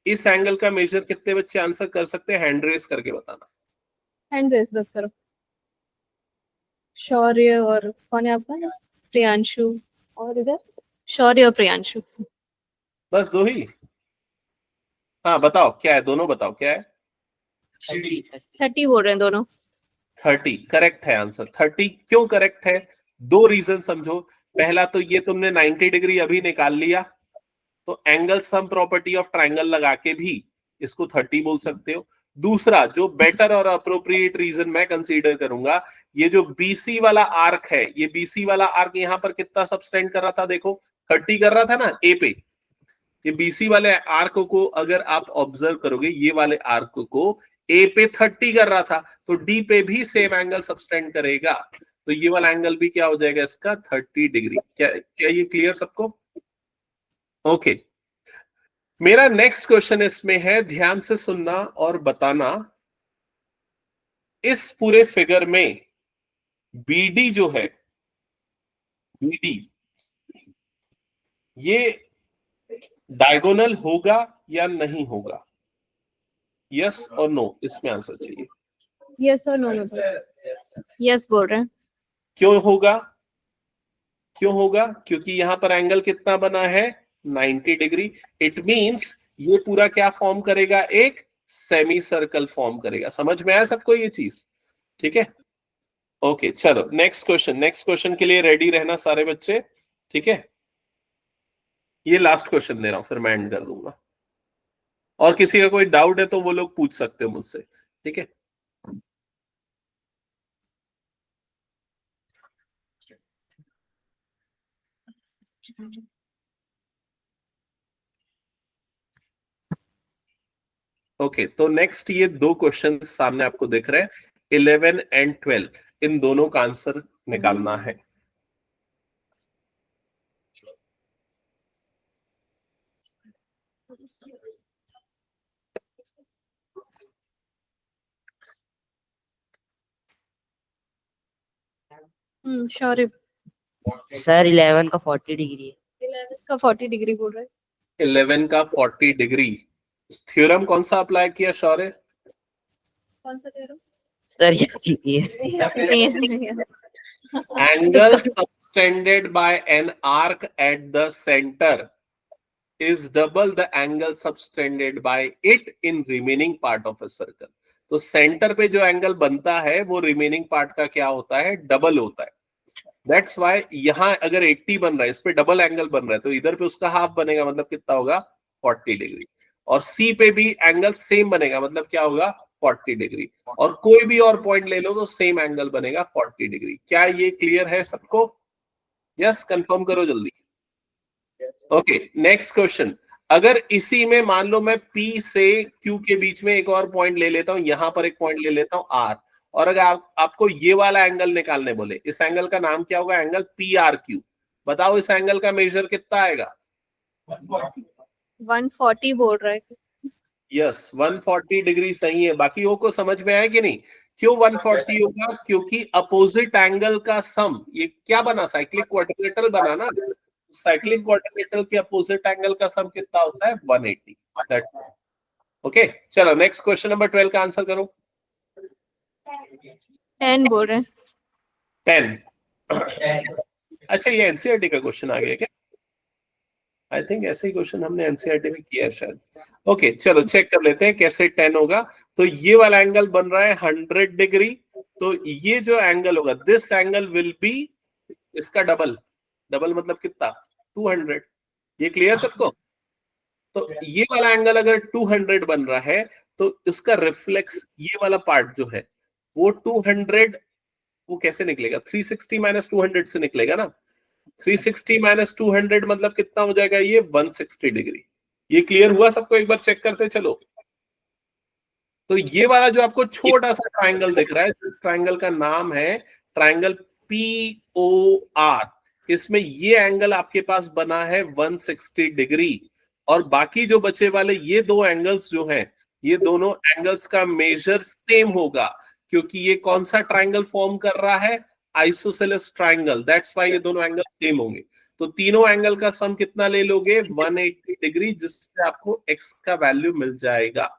इस एंगल का मेजर कितने बच्चे आंसर कर सकते हैं? हैंड रेस करके बताना। हैंड रेस बस करो। शौर्य और कौन है आपका? प्रियांशु। और इधर शौर्य और प्रियांशु। बस दो ही? हाँ बताओ क्या है, दोनों बताओ क्या है। 30 बोल रहे हैं दोनों। 30 करेक्ट है आंसर। 30 क्यों करेक्ट है? दो रीजन समझो। पहला तो ये तुमने 90 डिग्री अभी निकाल लिया, तो angle sum property of triangle लगा के भी इसको 30 बोल सकते हो। दूसरा जो बेटर और अप्रोप्रिएट रीजन मैं कंसीडर करूंगा, ये जो बीसी वाला आर्क है, ये बीसी वाला आर्क यहाँ पर कितना सबस्टेंड कर रहा था? देखो 30 कर रहा था ना ए पे। ये बीसी वाले आर्क को अगर आप ऑब्जर्व करोगे, ये वाले आर्क को ए पे 30 कर रहा था, तो डी पे भी सेम एंगल सबस्टेंड करेगा, तो ये वाला एंगल भी क्या हो जाएगा इसका? 30 डिग्री। क्या ये क्लियर सबको? ओके मेरा नेक्स्ट क्वेश्चन इसमें है, ध्यान से सुनना और बताना। इस पूरे फिगर में बीडी जो है, बीडी ये डायगोनल होगा या नहीं होगा? यस और नो, इसमें आंसर चाहिए। यस और नो में यस बोल रहे हैं। क्यों होगा? क्यों होगा? क्योंकि यहां पर एंगल कितना बना है? 90 डिग्री। इट मींस ये पूरा क्या फॉर्म करेगा? एक सेमी सर्कल फॉर्म करेगा। समझ में आया सबको ये चीज? ठीक है, ओके चलो नेक्स्ट क्वेश्चन। नेक्स्ट क्वेश्चन के लिए रेडी रहना सारे बच्चे, ठीक है? ये लास्ट क्वेश्चन दे रहा हूं, फिर मैं एंड कर दूंगा। और किसी का कोई डाउट है तो वो लोग पूछ सकते हो मुझसे, ठीक है? ओके तो नेक्स्ट ये दो क्वेश्चन सामने आपको दिख रहे हैं, 11 एंड 12, इन दोनों का आंसर निकालना है। श्योर। सर 11 का 40 डिग्री है। 11 का 40 डिग्री बोल रहे हैं। 11 का 40 डिग्री। थ्योरम कौन सा अप्लाई किया शौर्य? कौन सा थ्योरम? सर ये Angle subtended by an arc at the center is double the angle subtended by it in remaining part of a circle. तो सेंटर पे जो एंगल बनता है वो रिमेनिंग पार्ट का क्या होता है? डबल होता है। दैट्स वाई यहां अगर 80 बन रहा है, इस पे डबल एंगल बन रहा है, तो इधर पे उसका हाफ बनेगा, मतलब कितना होगा? 40 डिग्री। और सी पे भी एंगल सेम बनेगा, मतलब क्या होगा? 40 डिग्री। और कोई भी और पॉइंट ले लो तो सेम एंगल बनेगा 40 डिग्री। क्या ये क्लियर है सबको? यस, कंफर्म करो जल्दी। Okay next question. अगर इसी में मान लो मैं P से Q के बीच में एक और पॉइंट ले लेता हूं, यहां पर एक पॉइंट ले लेता हूं R, और अगर आपको ये वाला एंगल निकालने बोले, इस एंगल का नाम क्या होगा? Angle PRQ। बताओ इस एंगल का मेजर कितना आएगा? 140 बोल रहे हैं। यस 140 डिग्री सही है। बाकियों को समझ में आया कि नहीं? क्यों 140 होगा? क्योंकि अपोजिट एंगल का सम, ये क्या बना? साइक्लिक क्वाड्रिलेटरल बना ना। साइक्लिक क्वाड्रिलेटरल के अपोजिट एंगल का सम कितना होता है? 180। That's okay. चलो नेक्स्ट क्वेश्चन नंबर 12 का आंसर करो। 10 बोल रहे हैं। 10 अच्छा ये एनसीईआरटी का क्वेश्चन आ गया क्या? आई थिंक ऐसे ही क्वेश्चन हमने एनसीईआरटी में किया है शायद। ओके चलो चेक कर लेते हैं कैसे 10 होगा। तो ये वाला एंगल बन रहा है 100 डिग्री, तो ये जो एंगल होगा, दिस एंगल विल बी इसका डबल। डबल मतलब कितना? 200। ये क्लियर सबको? तो ये वाला एंगल अगर 200 बन रहा है, तो उसका रिफ्लेक्स ये वाला पार्ट जो है वो 200, वो कैसे निकलेगा? 360 माइनस 200 से निकलेगा ना। 360 माइनस 200 मतलब कितना हो जाएगा? ये 160 डिग्री। ये क्लियर हुआ सबको? एक बार चेक करते चलो। तो ये वाला जो आपको छोटा सा ट्रायंगल दिख रहा है, ट्रायंगल का नाम है ट्रायंगल POR। इसमें ये एंगल आपके पास बना है 160 डिग्री, और बाकी जो बचे वाले ये दो एंगल्स जो हैं, ये दोनों एंगल्स का मेजर सेम होगा, क्योंकि ये कौन सा ट्रायंगल फॉर्म कर रहा है? Isosceles triangle. दैट्स व्हाई ये दोनों एंगल सेम होंगे। तो तीनों एंगल का सम कितना ले लोगे? 180 डिग्री, जिससे आपको x का वैल्यू मिल जाएगा,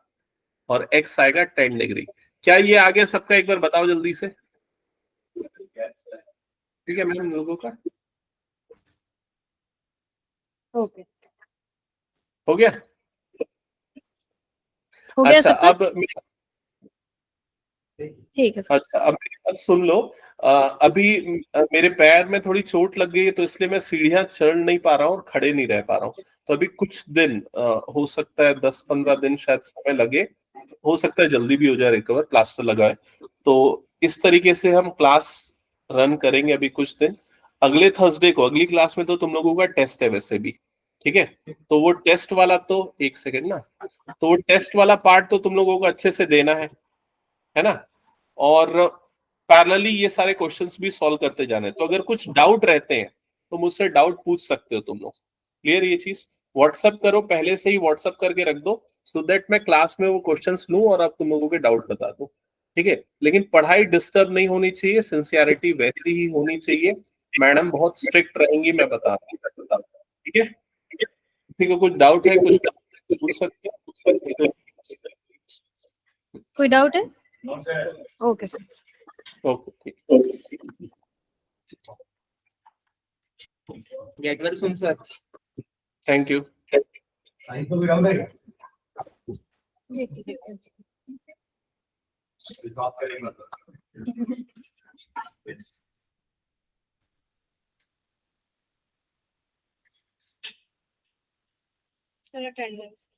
और x आएगा 10 डिग्री। क्या ये आ गया सबका? एक बार बताओ जल्दी से। ठीक है मैम लोगों का ओके हो गया? हो गया अच्छा सबका? अब ठीक है सर। अच्छा, अब मेरी बात सुन लो। अभी मेरे पैर में थोड़ी चोट लग गई है, तो इसलिए मैं सीढ़ियां चढ़ नहीं पा रहा हूँ और खड़े नहीं रह पा रहा हूँ। तो अभी कुछ दिन हो सकता है 10-15 दिन शायद समय लगे, हो सकता है जल्दी भी हो जाए रिकवर, प्लास्टर लगाए। तो इस तरीके से हम क्लास रन करेंगे अभी कुछ दिन। अगले थर्सडे को अगली क्लास में तो तुम लोगों का टेस्ट है वैसे भी, ठीक है? तो वो टेस्ट वाला तो एक सेकेंड ना, तो वो टेस्ट वाला पार्ट तो तुम लोगों को अच्छे से देना है ना? और पैरेलली ये सारे क्वेश्चंस भी सॉल्व करते जाना है। तो अगर कुछ डाउट रहते हैं तो मुझसे डाउट पूछ सकते हो तुम लोग। क्लियर ये चीज? व्हाट्सअप करो, पहले से ही व्हाट्सअप करके रख दो, सो दैट मैं क्लास में वो क्वेश्चंस लूं और अब तुम लोगों के डाउट बता दूं, ठीक है? लेकिन पढ़ाई डिस्टर्ब नहीं होनी चाहिए, सिंसियरिटी वैसी ही होनी चाहिए। मैडम बहुत स्ट्रिक्ट रहेंगी, मैं बता रहा हूं, ठीक है? किसी को कुछ डाउट है, कुछ पूछ सकते हो? कोई डाउट है? Okay sir. ओके, ठीक। Get well soon, sir. Thank you. जी ठीक है। Sir attendance